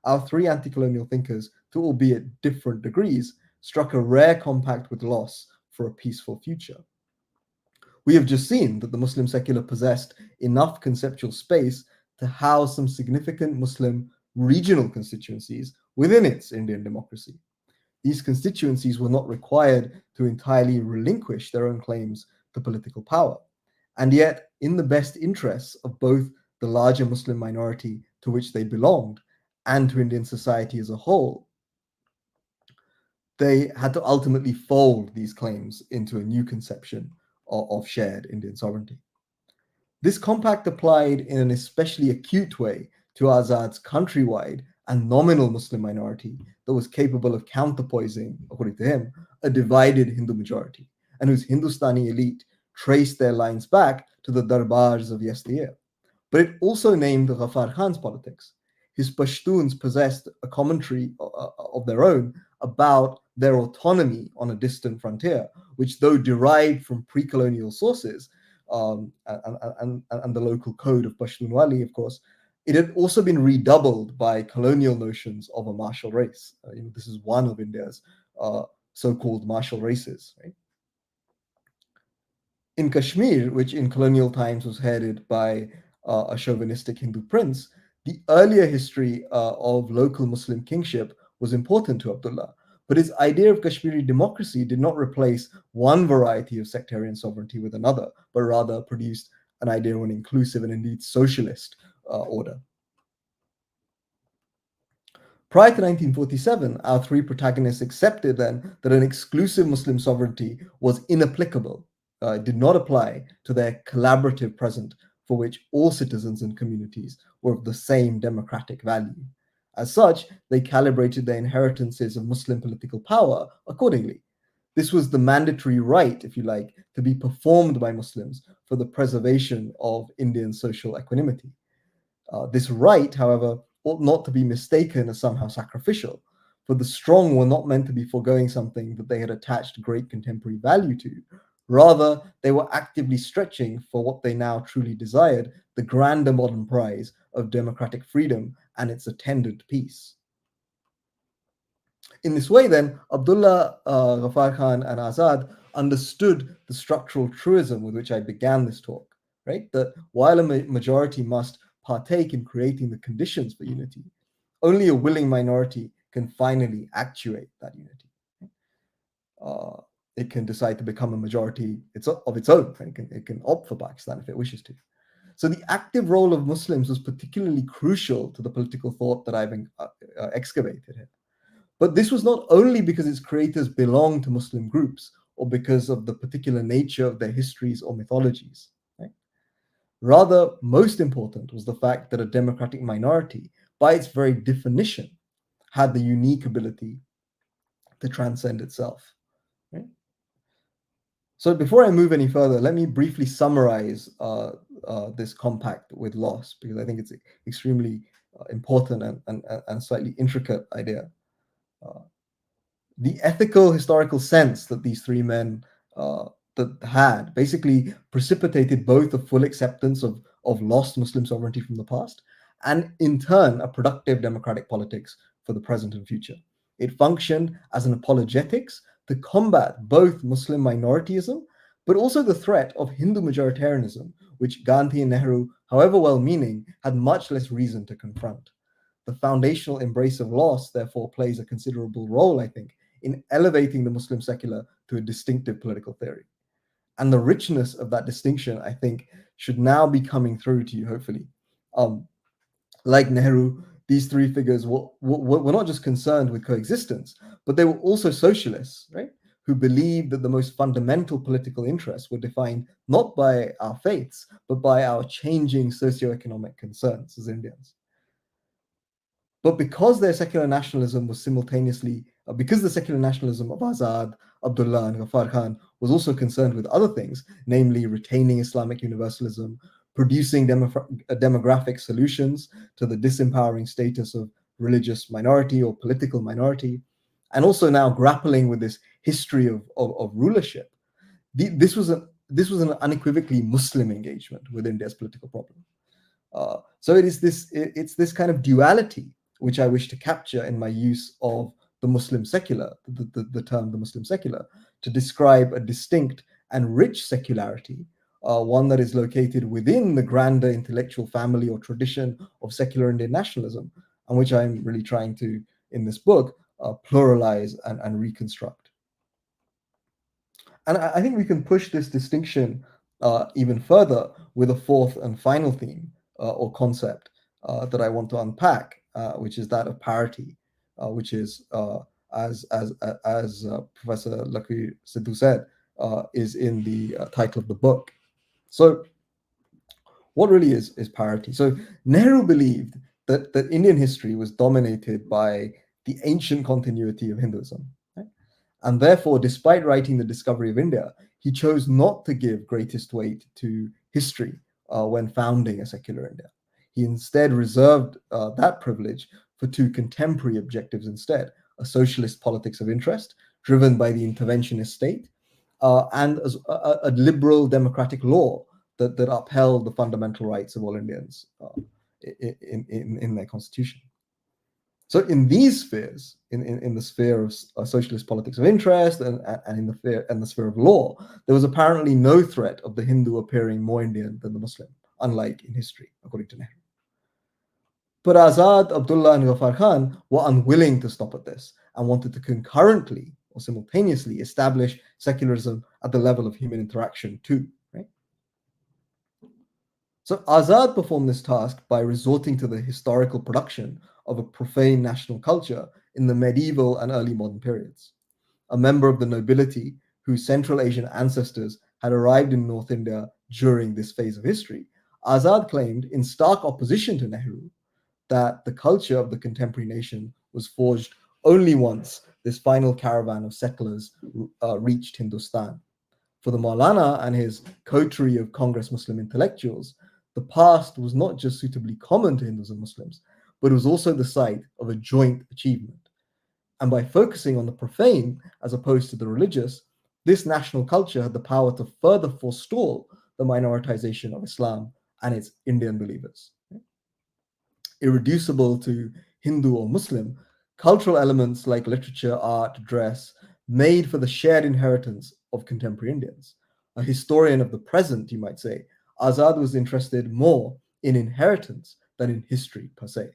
our three anti-colonial thinkers, to albeit different degrees, struck a rare compact with loss for a peaceful future. We have just seen that the Muslim secular possessed enough conceptual space to house some significant Muslim regional constituencies within its Indian democracy. these constituencies were not required to entirely relinquish their own claims to political power. And yet, in the best interests of both the larger Muslim minority to which they belonged and to Indian society as a whole, they had to ultimately fold these claims into a new conception of shared Indian sovereignty. This compact applied in an especially acute way to Azad's countrywide and nominal Muslim minority that was capable of counterpoising, according to him, a divided Hindu majority, and whose Hindustani elite traced their lines back to the darbars of yesteryear. But it also named Ghaffar Khan's politics. His Pashtuns possessed a commentary of their own about their autonomy on a distant frontier, which, though derived from pre-colonial sources, and the local code of Pashtunwali, of course, it had also been redoubled by colonial notions of a martial race. This is one of India's so-called martial races. Right? In Kashmir, which in colonial times was headed by a chauvinistic Hindu prince, the earlier history of local Muslim kingship was important to Abdullah. But his idea of Kashmiri democracy did not replace one variety of sectarian sovereignty with another, but rather produced an idea of an inclusive and indeed socialist order. Prior to 1947, our three protagonists accepted then that an exclusive Muslim sovereignty was inapplicable. It did not apply to their collaborative present for which all citizens and communities were of the same democratic value. As such, they calibrated their inheritances of Muslim political power accordingly. This was the mandatory right, if you like, to be performed by Muslims for the preservation of Indian social equanimity. This right, however, ought not to be mistaken as somehow sacrificial, for the strong were not meant to be foregoing something that they had attached great contemporary value to. Rather, they were actively stretching for what they now truly desired, the grander modern prize of democratic freedom and its attendant peace. In this way, then, Abdullah, Ghaffar Khan, and Azad understood the structural truism with which I began this talk, right? That while a majority must partake in creating the conditions for unity, only a willing minority can finally actuate that unity. It can decide to become a majority of its own. It can opt for Pakistan if it wishes to. So the active role of Muslims was particularly crucial to the political thought that I've excavated here. But this was not only because its creators belonged to Muslim groups or because of the particular nature of their histories or mythologies. Right? Rather, most important was the fact that a democratic minority, by its very definition, had the unique ability to transcend itself. Right? So before I move any further, let me briefly summarize this compact with loss, because I think it's extremely important and slightly intricate idea. The ethical historical sense that these three men that had basically precipitated both a full acceptance of lost Muslim sovereignty from the past and in turn a productive democratic politics for the present and future. It functioned as an apologetics to combat both Muslim minorityism but also the threat of Hindu majoritarianism, which Gandhi and Nehru, however well-meaning, had much less reason to confront. The foundational embrace of loss, therefore, plays a considerable role, I think, in elevating the Muslim secular to a distinctive political theory. And the richness of that distinction, I think, should now be coming through to you, hopefully. Like Nehru, these three figures were not just concerned with coexistence, but they were also socialists, right? Who believed that the most fundamental political interests were defined not by our faiths, but by our changing socioeconomic concerns as Indians. But because their secular nationalism was simultaneously, because the secular nationalism of Azad, Abdullah, and Ghaffar Khan was also concerned with other things, namely retaining Islamic universalism, producing demographic solutions to the disempowering status of religious minority or political minority, and also now grappling with this history of rulership. This was an unequivocally Muslim engagement with India's political problem. So it's this kind of duality which I wish to capture in my use of the Muslim secular, the term the Muslim secular, to describe a distinct and rich secularity, one that is located within the grander intellectual family or tradition of secular Indian nationalism, and which I'm really trying to, in this book, pluralize and reconstruct. And I think we can push this distinction even further with a fourth and final theme or concept that I want to unpack, which is that of parity, which is, as Professor Lakir Sidhu said, is in the title of the book. So what really is parity? So Nehru believed that Indian history was dominated by the ancient continuity of Hinduism. Right? And therefore, despite writing The Discovery of India, he chose not to give greatest weight to history when founding a secular India. He instead reserved that privilege for two contemporary objectives instead: a socialist politics of interest driven by the interventionist state, and a liberal democratic law that upheld the fundamental rights of all Indians in their constitution. So in these spheres, in the sphere of socialist politics of interest and in the sphere of law, there was apparently no threat of the Hindu appearing more Indian than the Muslim, unlike in history, according to Nehru. But Azad, Abdullah, and Ghaffar Khan were unwilling to stop at this and wanted to concurrently or simultaneously establish secularism at the level of human interaction too. Right? So Azad performed this task by resorting to the historical production of a profane national culture in the medieval and early modern periods. A member of the nobility whose Central Asian ancestors had arrived in North India during this phase of history, Azad claimed, in stark opposition to Nehru, that the culture of the contemporary nation was forged only once this final caravan of settlers reached Hindustan. For the Maulana and his coterie of Congress Muslim intellectuals, the past was not just suitably common to Hindus and Muslims, but it was also the site of a joint achievement. And by focusing on the profane as opposed to the religious, this national culture had the power to further forestall the minoritization of Islam and its Indian believers. Irreducible to Hindu or Muslim, cultural elements like literature, art, dress made for the shared inheritance of contemporary Indians. A historian of the present, you might say, Azad was interested more in inheritance than in history per se.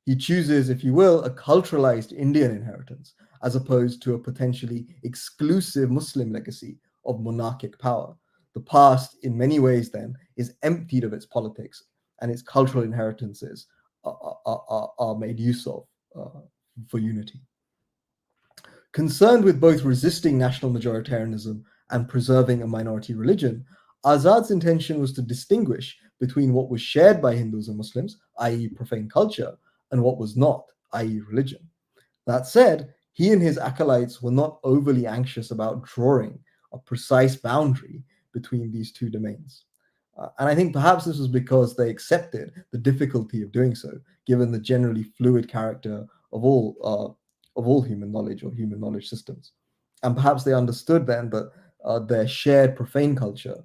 He chooses, if you will, a culturalized Indian inheritance as opposed to a potentially exclusive Muslim legacy of monarchic power. The past, in many ways, then, is emptied of its politics, and its cultural inheritances are made use of for unity. Concerned with both resisting national majoritarianism and preserving a minority religion, Azad's intention was to distinguish between what was shared by Hindus and Muslims, i.e. profane culture, and what was not, i.e. religion. That said, he and his acolytes were not overly anxious about drawing a precise boundary between these two domains. And I think perhaps this was because they accepted the difficulty of doing so, given the generally fluid character of all human knowledge or human knowledge systems. And perhaps they understood then that their shared profane culture,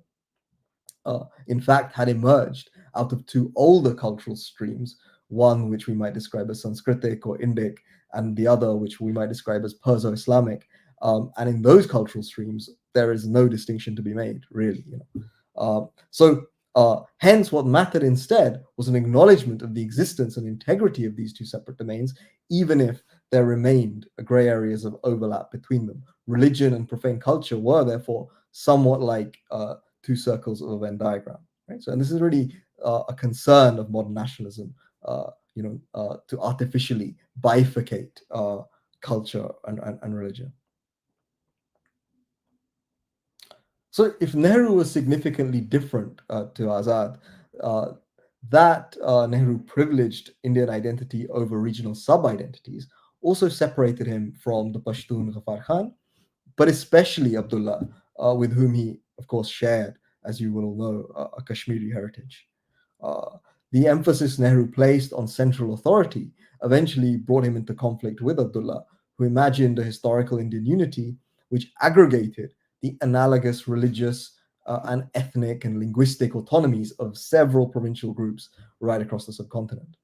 in fact, had emerged out of two older cultural streams, one which we might describe as Sanskritic or Indic, and the other which we might describe as Perso-Islamic. And in those cultural streams, there is no distinction to be made, really. Hence, what mattered instead was an acknowledgement of the existence and integrity of these two separate domains, even if there remained gray areas of overlap between them. Religion and profane culture were therefore somewhat like two circles of a Venn diagram. Right? So, and this is really a concern of modern nationalism, to artificially bifurcate culture and religion. So if Nehru was significantly different to Azad, that Nehru privileged Indian identity over regional sub-identities also separated him from the Pashtun Ghaffar Khan, but especially Abdullah, with whom he, of course, shared, as you will know, a Kashmiri heritage. The emphasis Nehru placed on central authority eventually brought him into conflict with Abdullah, who imagined a historical Indian unity which aggregated the analogous religious and ethnic and linguistic autonomies of several provincial groups right across the subcontinent.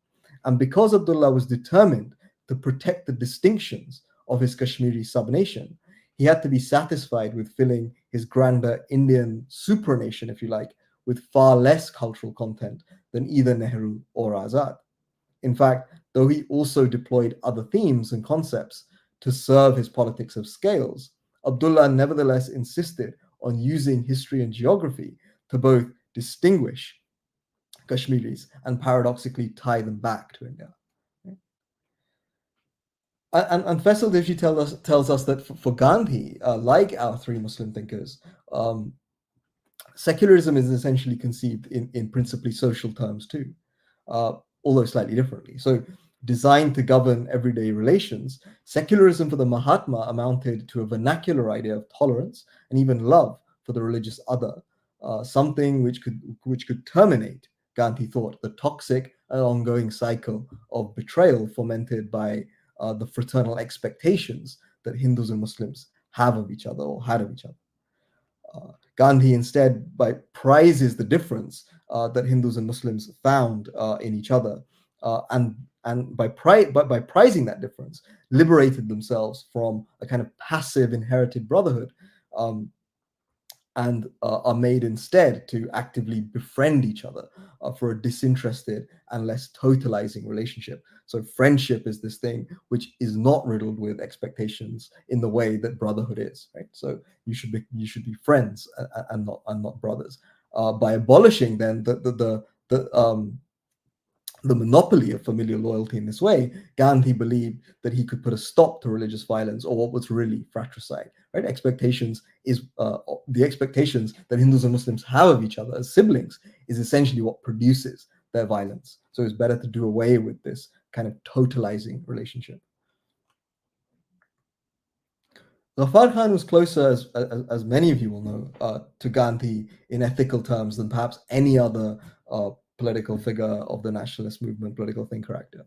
And because Abdullah was determined to protect the distinctions of his Kashmiri subnation, he had to be satisfied with filling his grander Indian supranation, if you like, with far less cultural content than either Nehru or Azad. In fact, though he also deployed other themes and concepts to serve his politics of scales, Abdullah nevertheless insisted on using history and geography to both distinguish Kashmiris and paradoxically tie them back to India. And Faisal Devji tells us that for Gandhi, like our three Muslim thinkers, secularism is essentially conceived in principally social terms too, although slightly differently. So designed to govern everyday relations, secularism for the Mahatma amounted to a vernacular idea of tolerance and even love for the religious other, something which could terminate, Gandhi thought, the toxic and ongoing cycle of betrayal fomented by the fraternal expectations that Hindus and Muslims have of each other or had of each other. Gandhi instead prizes the difference that Hindus and Muslims found in each other, and by prizing that difference, liberated themselves from a kind of passive inherited brotherhood, and are made instead to actively befriend each other for a disinterested and less totalizing relationship. So friendship is this thing which is not riddled with expectations in the way that brotherhood is, right? So you should be friends and not brothers. By abolishing then the monopoly of familial loyalty in this way, Gandhi believed that he could put a stop to religious violence, or what was really fratricide. Right? The expectations that Hindus and Muslims have of each other as siblings is essentially what produces their violence. So it's better to do away with this kind of totalizing relationship. Ghaffar Khan was closer, as many of you will know, to Gandhi in ethical terms than perhaps any other political figure of the nationalist movement, political thinker actor.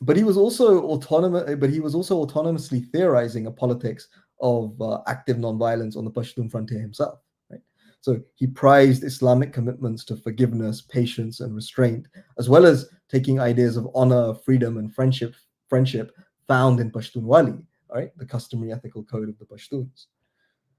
But he was also autonomously theorizing a politics of active nonviolence on the Pashtun frontier himself. Right? So he prized Islamic commitments to forgiveness, patience, and restraint, as well as taking ideas of honor, freedom, and friendship found in Pashtunwali, right? The customary ethical code of the Pashtuns.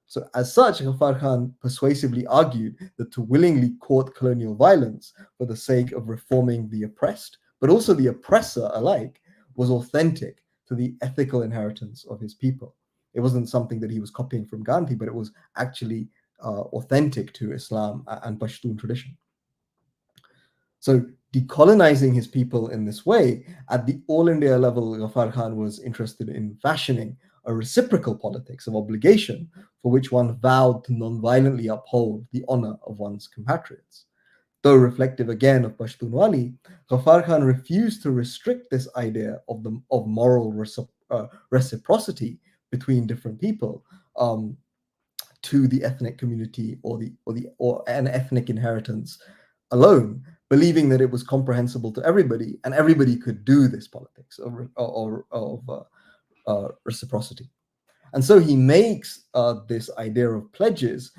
So as such, Ghaffar Khan persuasively argued that to willingly court colonial violence for the sake of reforming the oppressed, but also the oppressor alike, was authentic to the ethical inheritance of his people. It wasn't something that he was copying from Gandhi, but it was actually authentic to Islam and Pashtun tradition. So decolonizing his people in this way, at the all India level, Ghaffar Khan was interested in fashioning a reciprocal politics of obligation for which one vowed to non-violently uphold the honor of one's compatriots. Though reflective again of Pashtunwali, Ghaffar Khan refused to restrict this idea of moral reciprocity between different people to the ethnic community or an ethnic inheritance alone, believing that it was comprehensible to everybody and everybody could do this politics of reciprocity. And so he makes this idea of pledges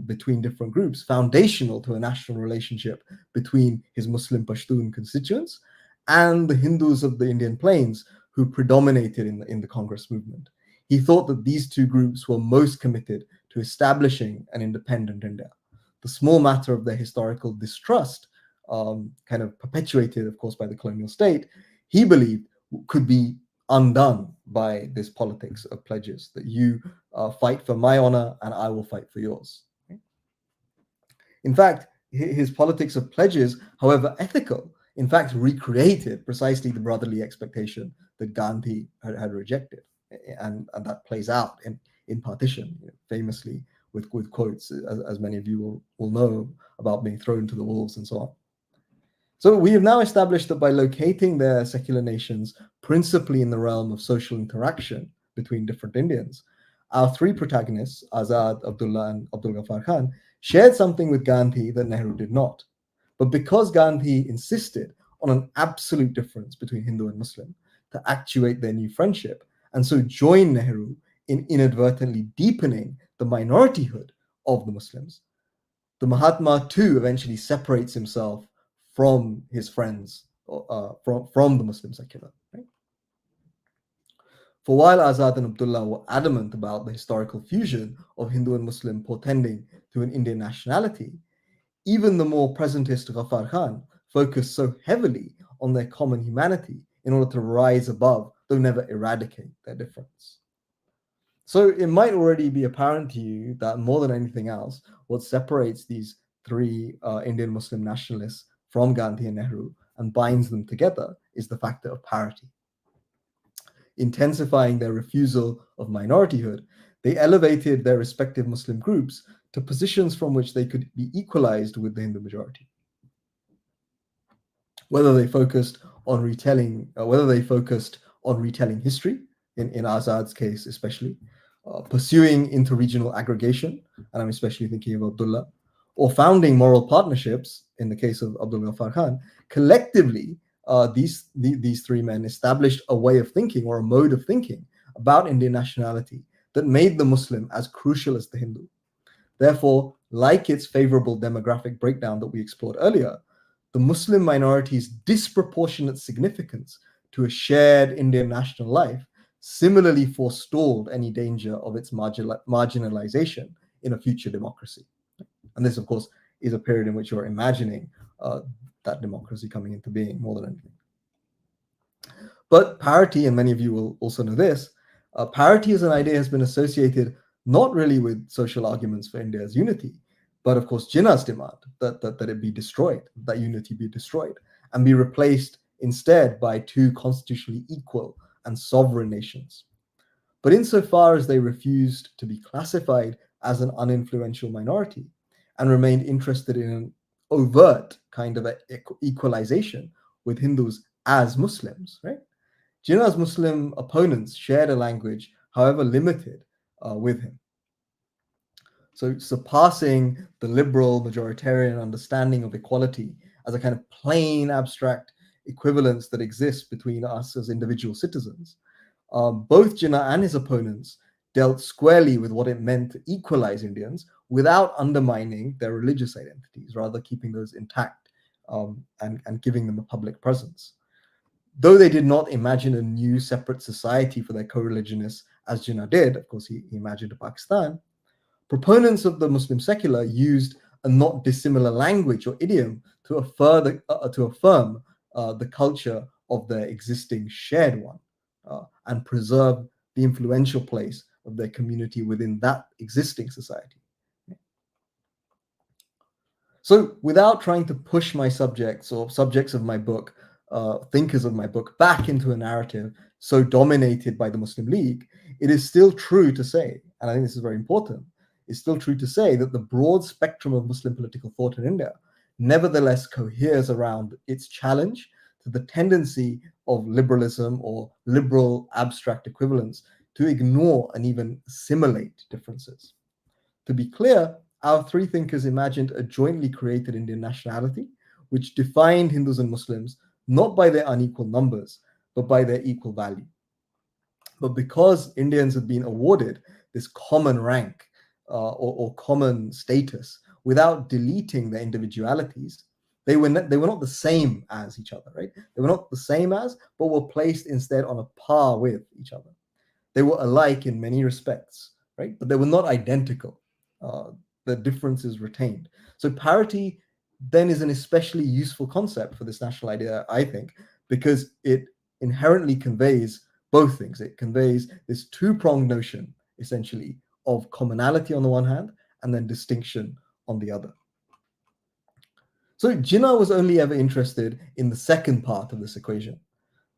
between different groups foundational to a national relationship between his Muslim Pashtun constituents and the Hindus of the Indian plains who predominated in the Congress movement. He thought that these two groups were most committed to establishing an independent India. The small matter of their historical distrust, kind of perpetuated, of course, by the colonial state, he believed could be undone by this politics of pledges, that you fight for my honor and I will fight for yours. In fact, his politics of pledges, however ethical, in fact recreated precisely the brotherly expectation that Gandhi had rejected. And that plays out in Partition, famously with quotes, as many of you will know, about being thrown to the wolves and so on. So we have now established that by locating their secular nations principally in the realm of social interaction between different Indians, our three protagonists, Azad, Abdullah, and Abdul Ghaffar Khan, shared something with Gandhi that Nehru did not. But because Gandhi insisted on an absolute difference between Hindu and Muslim to actuate their new friendship, and so join Nehru in inadvertently deepening the minorityhood of the Muslims, the Mahatma too eventually separates himself from his friends, from the Muslim secular. Right? For while Azad and Abdullah were adamant about the historical fusion of Hindu and Muslim portending to an Indian nationality, even the more presentist Ghaffar Khan focused so heavily on their common humanity in order to rise above, though never eradicate, their difference. So it might already be apparent to you that more than anything else, what separates these three Indian Muslim nationalists from Gandhi and Nehru and binds them together is the factor of parity. Intensifying their refusal of minorityhood, they elevated their respective Muslim groups to positions from which they could be equalized with the Hindu majority. Whether they focused on retelling history, in Azad's case especially, pursuing interregional aggregation, and I'm especially thinking of Abdullah, or founding moral partnerships, in the case of Abdul Ghaffar Khan, collectively, these three men established a way of thinking or a mode of thinking about Indian nationality that made the Muslim as crucial as the Hindu. Therefore, like its favorable demographic breakdown that we explored earlier, the Muslim minority's disproportionate significance to a shared Indian national life similarly forestalled any danger of its marginalization in a future democracy. And this, of course, is a period in which you're imagining that democracy coming into being more than anything. But parity, and many of you will also know this, parity as an idea has been associated not really with social arguments for India's unity, but of course Jinnah's demand that it be destroyed, that unity be destroyed, and be replaced instead by two constitutionally equal and sovereign nations. But insofar as they refused to be classified as an uninfluential minority and remained interested in an overt kind of equalization with Hindus as Muslims, right? Jinnah's Muslim opponents shared a language, however limited, with him. So surpassing the liberal majoritarian understanding of equality as a kind of plain abstract equivalence that exists between us as individual citizens, both Jinnah and his opponents dealt squarely with what it meant to equalize Indians without undermining their religious identities, rather keeping those intact and giving them a public presence. Though they did not imagine a new separate society for their co-religionists, as Jinnah did, of course he imagined a Pakistan, proponents of the Muslim secular used a not dissimilar language or idiom to affirm the culture of their existing shared one and preserve the influential place of their community within that existing society. So without trying to push my subjects or subjects of my book, thinkers of my book, back into a narrative so dominated by the Muslim League, it is still true to say, and I think this is very important, it's still true to say that the broad spectrum of Muslim political thought in India nevertheless coheres around its challenge to the tendency of liberalism or liberal abstract equivalence to ignore and even assimilate differences. To be clear, our three thinkers imagined a jointly created Indian nationality, which defined Hindus and Muslims not by their unequal numbers, but by their equal value. But because Indians had been awarded this common rank or common status without deleting their individualities, they were not the same as each other, right? They were not the same as, but were placed instead on a par with each other. They were alike in many respects, right? But they were not identical. The differences retained. So parity then is an especially useful concept for this national idea, I think, because it inherently conveys both things. It conveys this two-pronged notion, essentially, of commonality on the one hand and then distinction on the other. So Jinnah was only ever interested in the second part of this equation.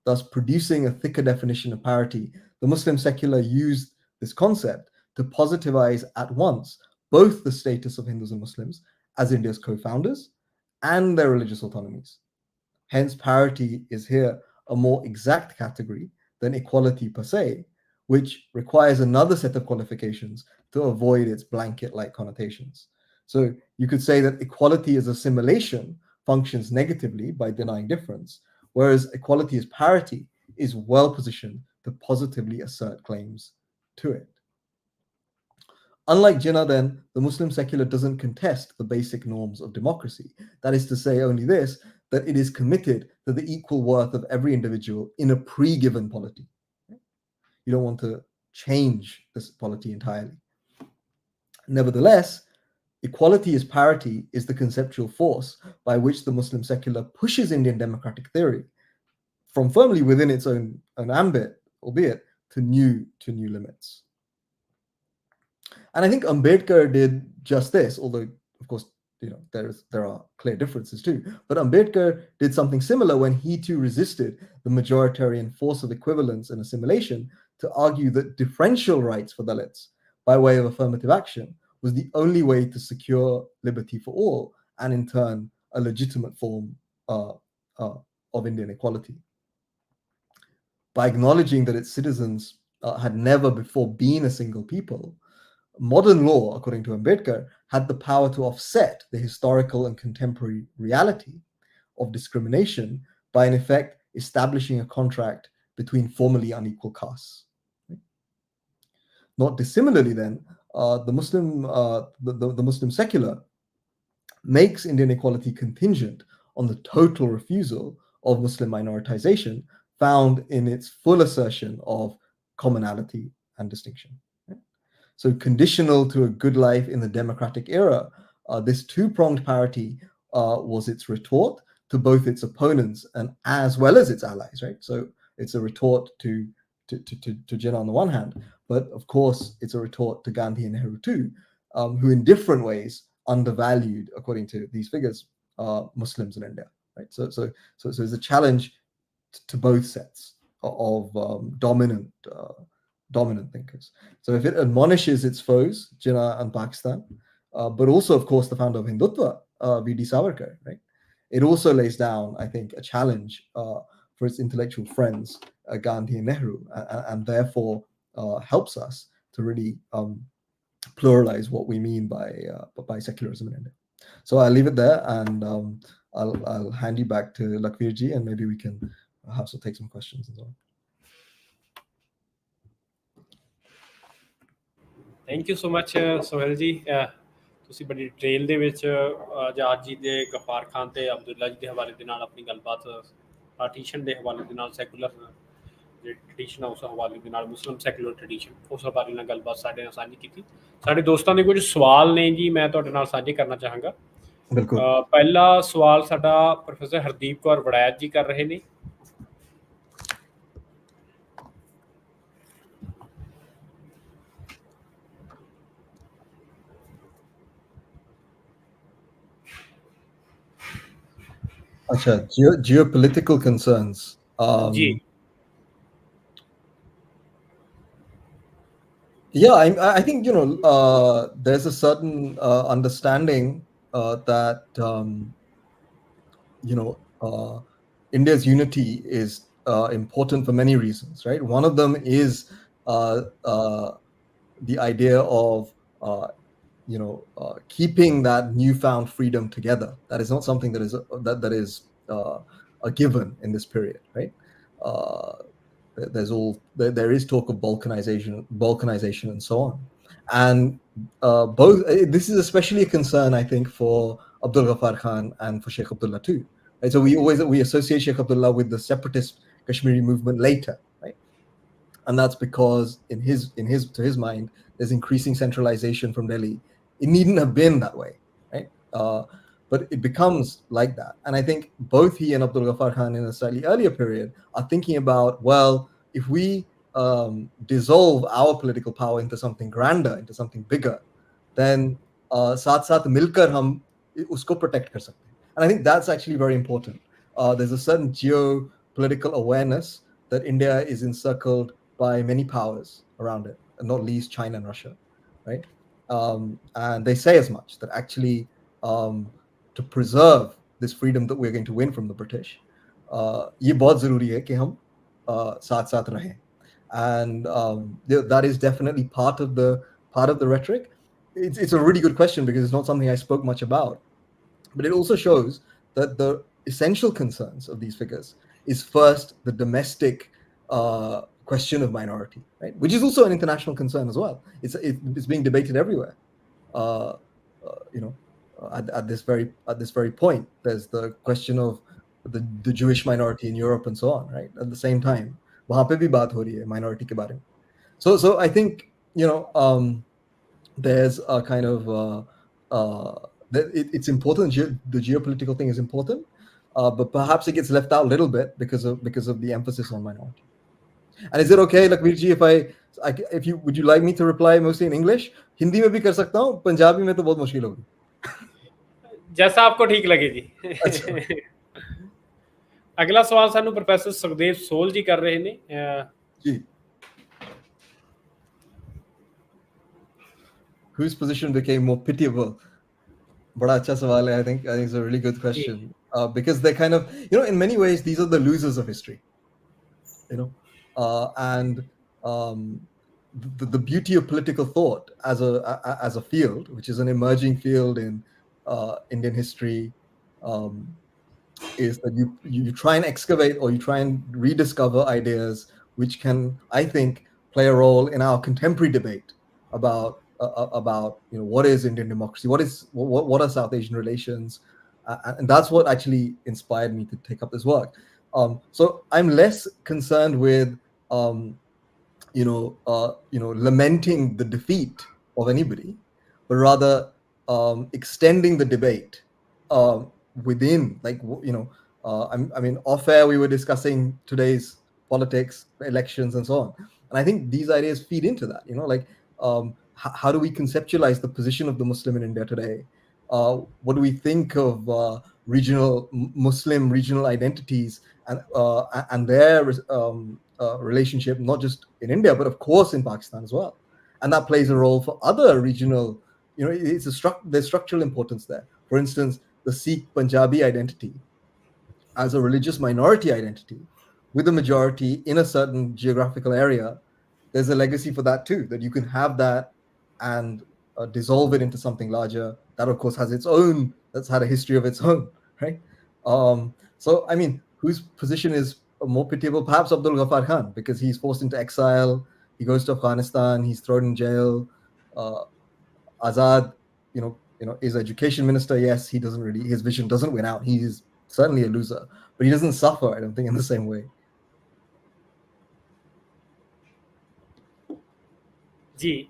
Thus, producing a thicker definition of parity, the Muslim secular used this concept to positivize at once both the status of Hindus and Muslims as India's co-founders and their religious autonomies. Hence, parity is here a more exact category than equality per se, which requires another set of qualifications to avoid its blanket-like connotations. So you could say that equality as assimilation functions negatively by denying difference, whereas equality as parity is well positioned to positively assert claims to it. Unlike Jinnah, then, the Muslim secular doesn't contest the basic norms of democracy. That is to say only this, that it is committed to the equal worth of every individual in a pre-given polity. You don't want to change this polity entirely. Nevertheless, equality as parity is the conceptual force by which the Muslim secular pushes Indian democratic theory from firmly within its own ambit, albeit to new limits. And I think Ambedkar did just this, although of course there are clear differences too. But Ambedkar did something similar when he too resisted the majoritarian force of equivalence and assimilation to argue that differential rights for Dalits by way of affirmative action was the only way to secure liberty for all, and in turn a legitimate form of Indian equality. By acknowledging that its citizens had never before been a single people, modern law, according to Ambedkar, had the power to offset the historical and contemporary reality of discrimination by, in effect, establishing a contract between formerly unequal castes. Not dissimilarly, then, the Muslim secular makes Indian equality contingent on the total refusal of Muslim minoritization, found in its full assertion of commonality and distinction. So conditional to a good life in the democratic era, this two-pronged parity was its retort to both its opponents and as well as its allies, right? So it's a retort to Jinnah on the one hand, but of course it's a retort to Gandhi and Nehru too, who in different ways undervalued, according to these figures, Muslims in India, right? So it's a challenge to both sets of dominant thinkers. So if it admonishes its foes, Jinnah and Pakistan, but also, of course, the founder of Hindutva, V.D. Savarkar, right? It also lays down, I think, a challenge for its intellectual friends, Gandhi and Nehru, and therefore helps us to really pluralize what we mean by secularism in India. So I'll leave it there, and I'll hand you back to Lakvirji, and maybe we can perhaps take some questions and so on. Thank you so much Sohal ਜੀ ਤੁਸੀਂ ਬੜੀ detail ਦੇ ਵਿੱਚ ਆਜ਼ਾਦ ਜੀ ਦੇ ਗਫਾਰ ਖਾਨ ਤੇ ਅਬਦੁੱਲਾ ਜੀ ਦੇ ਹਵਾਲੇ ਦੇ ਨਾਲ ਆਪਣੀ ਗੱਲਬਾਤ ਪਾਰਟੀਸ਼ਨ ਦੇ ਹਵਾਲੇ ਦੇ ਨਾਲ ਸੈਕੂਲਰ ਜਿਹੜੀ ਟ੍ਰੈਡੀਸ਼ਨ ਆ ਉਸ ਹਵਾਲੇ ਦੇ ਨਾਲ ਮੁਸਲਿਮ ਸੈਕੂਲਰ ਟ੍ਰੈਡੀਸ਼ਨ ਉਸ ਹਵਾਲੇ ਨਾਲ ਗੱਲਬਾਤ ਸਾਡੇ ਨਾਲ ਸਾਂਝੀ ਕੀਤੀ। ਸਾਡੇ ਦੋਸਤਾਂ ਦੇ ਕੁਝ ਸਵਾਲ ਨੇ ਜੀ ਮੈਂ ਤੁਹਾਡੇ ਨਾਲ ਸਾਂਝੇ ਕਰਨਾ ਚਾਹਾਂਗਾ। ਬਿਲਕੁਲ। ਪਹਿਲਾ ਸਵਾਲ ਸਾਡਾ ਪ੍ਰੋਫੈਸਰ ਹਰਦੀਪ ਕੌਰ ਵੜੈਤ ਜੀ ਕਰ ਰਹੇ ਨੇ। Acha, geopolitical concerns. Yeah, I think there's a certain understanding that India's unity is important for many reasons, right? One of them is the idea of keeping that newfound freedom together. That is not something that is a given in this period, right? There is talk of balkanization and so on, and this is especially a concern, I think, for Abdul Ghaffar Khan and for Sheikh Abdullah too. Right? So we associate Sheikh Abdullah with the separatist Kashmiri movement later, right? And that's because to his mind, there's increasing centralization from Delhi. It needn't have been that way, right? But it becomes like that. And I think both he and Abdul Ghaffar Khan in a slightly earlier period are thinking about, well, if we dissolve our political power into something grander, into something bigger, then saath milkar hum usko protect kar sakte hain. And I think that's actually very important. There's a certain geopolitical awareness that India is encircled by many powers around it, and not least China and Russia, right? And they say as much, that actually to preserve this freedom that we're going to win from the British, ye bahut zaruri hai ki hum saath rahe. And that is definitely part of the rhetoric. It's a really good question, because it's not something I spoke much about, but it also shows that the essential concerns of these figures is first the domestic question of minority, right? Which is also an international concern as well. It's being debated everywhere. At this very point, there's the question of the Jewish minority in Europe and so on, right? At the same time, wahan pe bhi baat ho rahi hai minority ke bare mein. So I think there's a kind of it's important. The geopolitical thing is important, but perhaps it gets left out a little bit because of the emphasis on minority. And is it okay, Lakbir ji, if you would you like me to reply mostly in English? Hindi में भी कर सकता हूँ, पंजाबी में तो बहुत मुश्किल होगी. जैसा आपको ठीक लगे जी. अच्छा. अगला सवाल सानू प्रोफेसर सुखदेव सोल जी कर रहे ने. जी. Whose position became more pitiable? Bada acha sawal hai. I think it's a really good question. Because they're kind of, in many ways, these are the losers of history. And the beauty of political thought as a field, which is an emerging field in Indian history, is that you try and excavate, or you try and rediscover ideas which can, I think, play a role in our contemporary debate about what is Indian democracy, what are South Asian relations, and that's what actually inspired me to take up this work. So I'm less concerned with lamenting the defeat of anybody, but rather extending the debate within, I mean, off air we were discussing today's politics, elections, and so on, and I think these ideas feed into that. How do we conceptualize the position of the Muslim in India today? What do we think of Muslim regional identities and their relationship, not just in India, but of course in Pakistan as well? And that plays a role for other regional, there's structural importance there. For instance, the Sikh Punjabi identity as a religious minority identity with a majority in a certain geographical area, there's a legacy for that too, that you can have that and dissolve it into something larger. That, of course, that's had a history of its own, right? So, I mean, whose position is more pitiable? Perhaps Abdul Ghaffar Khan, because he's forced into exile, he goes to Afghanistan, he's thrown in jail. Azad, is education minister. Yes, his vision doesn't win out. He's certainly a loser, but he doesn't suffer, I don't think, in the same way. ਜੀ,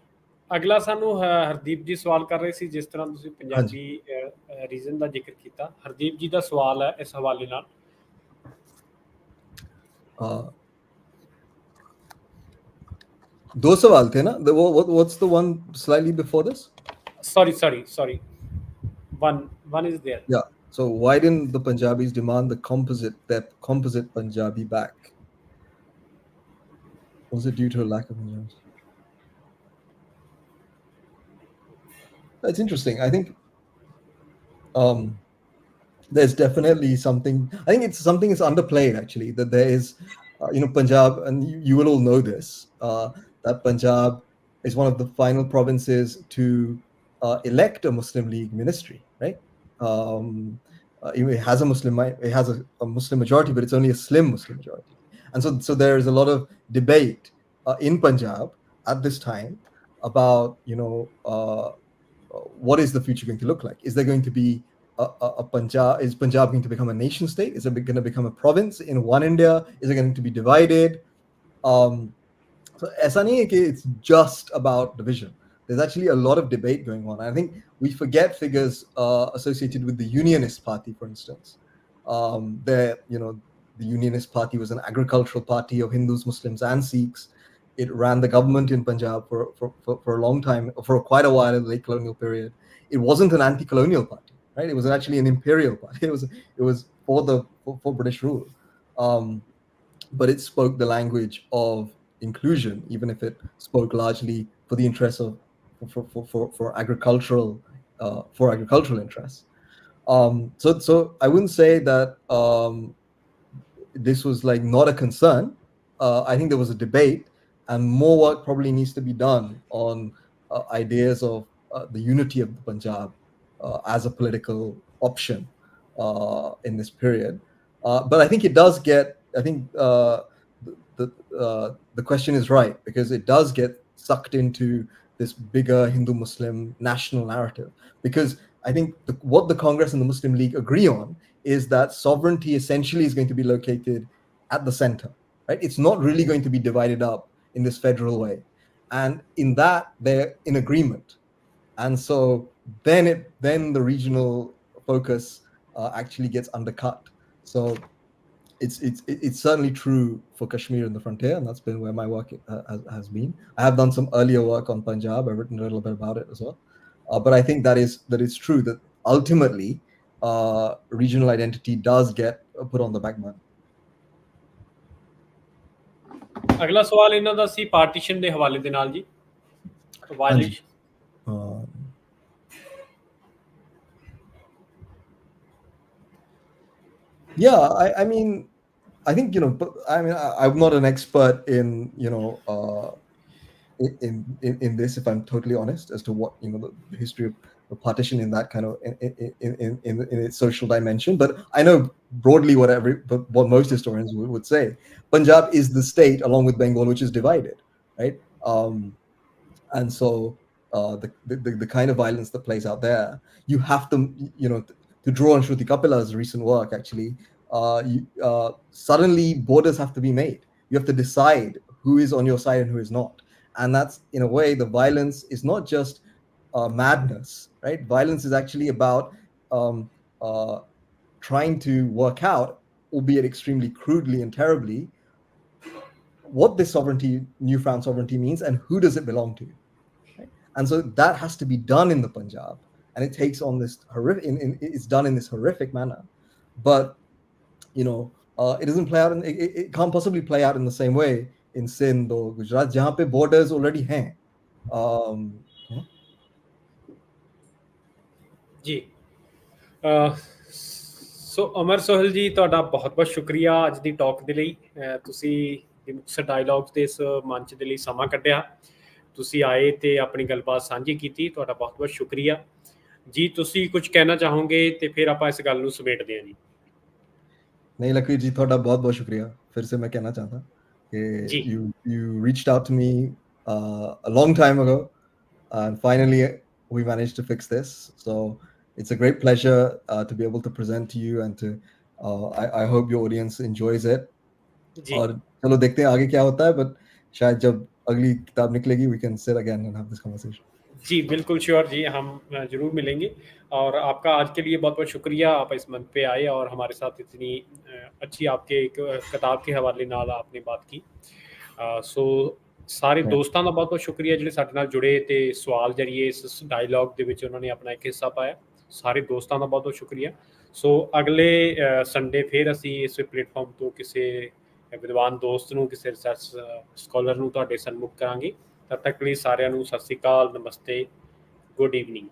ਅਗਲਾ ਸਾਨੂੰ ਹਰਦੀਪ ਜੀ ਸਵਾਲ ਕਰ ਰਹੇ ਸੀ, ਜਿਸ ਤਰ੍ਹਾਂ ਤੁਸੀਂ ਪੰਜਾਬੀ ਰੀਜਨ ਦਾ ਜ਼ਿਕਰ ਕੀਤਾ. ਹਰਦੀਪ ਜੀ ਦਾ ਸਵਾਲ ਹੈ ਇਸ ਹਵਾਲੇ ਨਾਲ. ਦੋ ਸਵਾਲ ਥੇ ਨਾ? What's the one slightly before this? Sorry. One is there. Yeah. So why didn't the Punjabis demand the composite Punjabi back? Was it due to a lack of Punjabis? That's interesting. I think there's definitely something. I think it's something that's underplayed, actually, that there is, Punjab, and you will all know this, that Punjab is one of the final provinces to elect a Muslim League ministry, right? It has a Muslim majority, but it's only a slim Muslim majority, and so there is a lot of debate in Punjab at this time about what is the future going to look like? Is there going to be is Punjab going to become a nation state? Is it going to become a province in one India? Is it going to be divided? So aisa nahi hai ki it's just about division. There's actually a lot of debate going on. I think we forget figures associated with the Unionist Party, for instance. The Unionist Party was an agricultural party of Hindus, Muslims, and Sikhs. It ran the government in Punjab for a long time, for quite a while in the late colonial period. It wasn't an anti-colonial party, right? It was actually an imperial party. It was for British rule, but it spoke the language of inclusion, even if it spoke largely for the interests of for agricultural interests. So I wouldn't say that this was like not a concern. I think there was a debate, and more work probably needs to be done on ideas of the unity of the Punjab as a political option in this period. But I think it does get. I think the question is right, because it does get sucked into this bigger Hindu-Muslim national narrative. Because I think what the Congress and the Muslim League agree on is that sovereignty essentially is going to be located at the center, right? It's not really going to be divided up in this federal way. And in that, they're in agreement. And so then the regional focus actually gets undercut. So it's certainly true for Kashmir and the frontier, and that's been where my work has been. I have done some earlier work on Punjab. I've written a little bit about it as well. But I think that is true, that ultimately regional identity does get put on the back burner. ਅਗਲਾ ਸਵਾਲ ਇਹਨਾਂ ਦਾ ਸੀ partition ਦੇ ਹਵਾਲੇ ਦੇ ਨਾਲ ਜੀ ਵਾਲਿਸ਼ Yeah, I mean, I think, I'm not an expert in, in this, if I'm totally honest, as to what, the history of partition in that kind of in its social dimension. But I know broadly what most historians would say. Punjab is the state, along with Bengal, which is divided, right? And so the kind of violence that plays out there, you have to, to draw on Shruti Kapila's recent work, actually, suddenly borders have to be made. You have to decide who is on your side and who is not. And that's, in a way, the violence is not just madness, right? Violence is actually about trying to work out, albeit extremely crudely and terribly, what this newfound sovereignty means and who does it belong to. Right? And so that has to be done in the Punjab, and it takes on this horrific. It's done in this horrific manner, but it doesn't play out. It can't possibly play out in the same way in Sindh or Gujarat, jahan pe borders already hain. जी ਸੋ ਅਮਰ ਸੋਹਲ ਜੀ ਤੁਹਾਡਾ ਬਹੁਤ-ਬਹੁਤ ਸ਼ੁਕਰੀਆ ਅੱਜ ਦੀ talk ਦੇ ਲਈ ਤੁਸੀਂ Muktsar dialogues ਦੇ ਇਸ ਮੰਚ ਦੇ ਲਈ ਸਮਾਂ ਕੱਢਿਆ ਤੁਸੀਂ ਆਏ ਤੇ ਆਪਣੀ ਗੱਲਬਾਤ ਸਾਂਝੀ ਕੀਤੀ ਤੁਹਾਡਾ ਬਹੁਤ-ਬਹੁਤ ਸ਼ੁਕਰੀਆ ਜੀ ਤੁਸੀਂ ਕੁਝ ਕਹਿਣਾ ਚਾਹੋਗੇ ਤੇ ਫਿਰ ਆਪਾਂ ਇਸ ਗੱਲ ਨੂੰ ਸਮੇਟਦੇ ਹਾਂ ਜੀ नहीं लखवीर जी, थोड़ा बहुत बहुत शुक्रिया फिर से मैं कहना चाहता कि you reached out to me a long time ago and finally we managed to fix this, so it's a great pleasure to be able to present to you and to I hope your audience enjoys it और चलो देखते हैं आगे क्या होता है, but शायद जब अगली किताब निकलेगी we can sit again and have this conversation. जी बिल्कुल श्योर जी, हम ज़रूर मिलेंगे और आपका आज के लिए बहुत बहुत शुक्रिया आप इस मंच पे आए और हमारे साथ इतनी अच्छी आपके एक किताब के हवाले नाल आपने बात की सो ਸਾਰੇ ਦੋਸਤਾਂ ਦਾ ਬਹੁਤ ਬਹੁਤ ਸ਼ੁਕਰੀਆ ਜਿਹੜੇ ਸਾਡੇ ਨਾਲ ਜੁੜੇ ਤੇ ਸਵਾਲ ਜਰੀਏ ਇਸ ਡਾਇਲੌਗ ਦੇ ਵਿੱਚ ਉਹਨਾਂ ਨੇ ਆਪਣਾ ਇੱਕ ਹਿੱਸਾ ਪਾਇਆ ਸਾਰੇ ਦੋਸਤਾਂ ਦਾ ਬਹੁਤ ਬਹੁਤ ਸ਼ੁਕਰੀਆ ਸੋ ਅਗਲੇ ਸੰਡੇ ਫਿਰ ਅਸੀਂ ਇਸ ਪਲੇਟਫਾਰਮ ਤੋਂ ਕਿਸੇ ਵਿਦਵਾਨ ਦੋਸਤ ਨੂੰ ਕਿਸੇ ਰਿਸਰਚ ਸਕਾਲਰ ਨੂੰ ਤੁਹਾਡੇ ਸਨਮੁਖ ਕਰਾਂਗੇ ਤਦ ਤੱਕ ਲਈ ਸਾਰਿਆਂ ਨੂੰ ਸਤਿ ਸ਼੍ਰੀ ਅਕਾਲ ਨਮਸਤੇ ਗੁੱਡ ਈਵਨਿੰਗ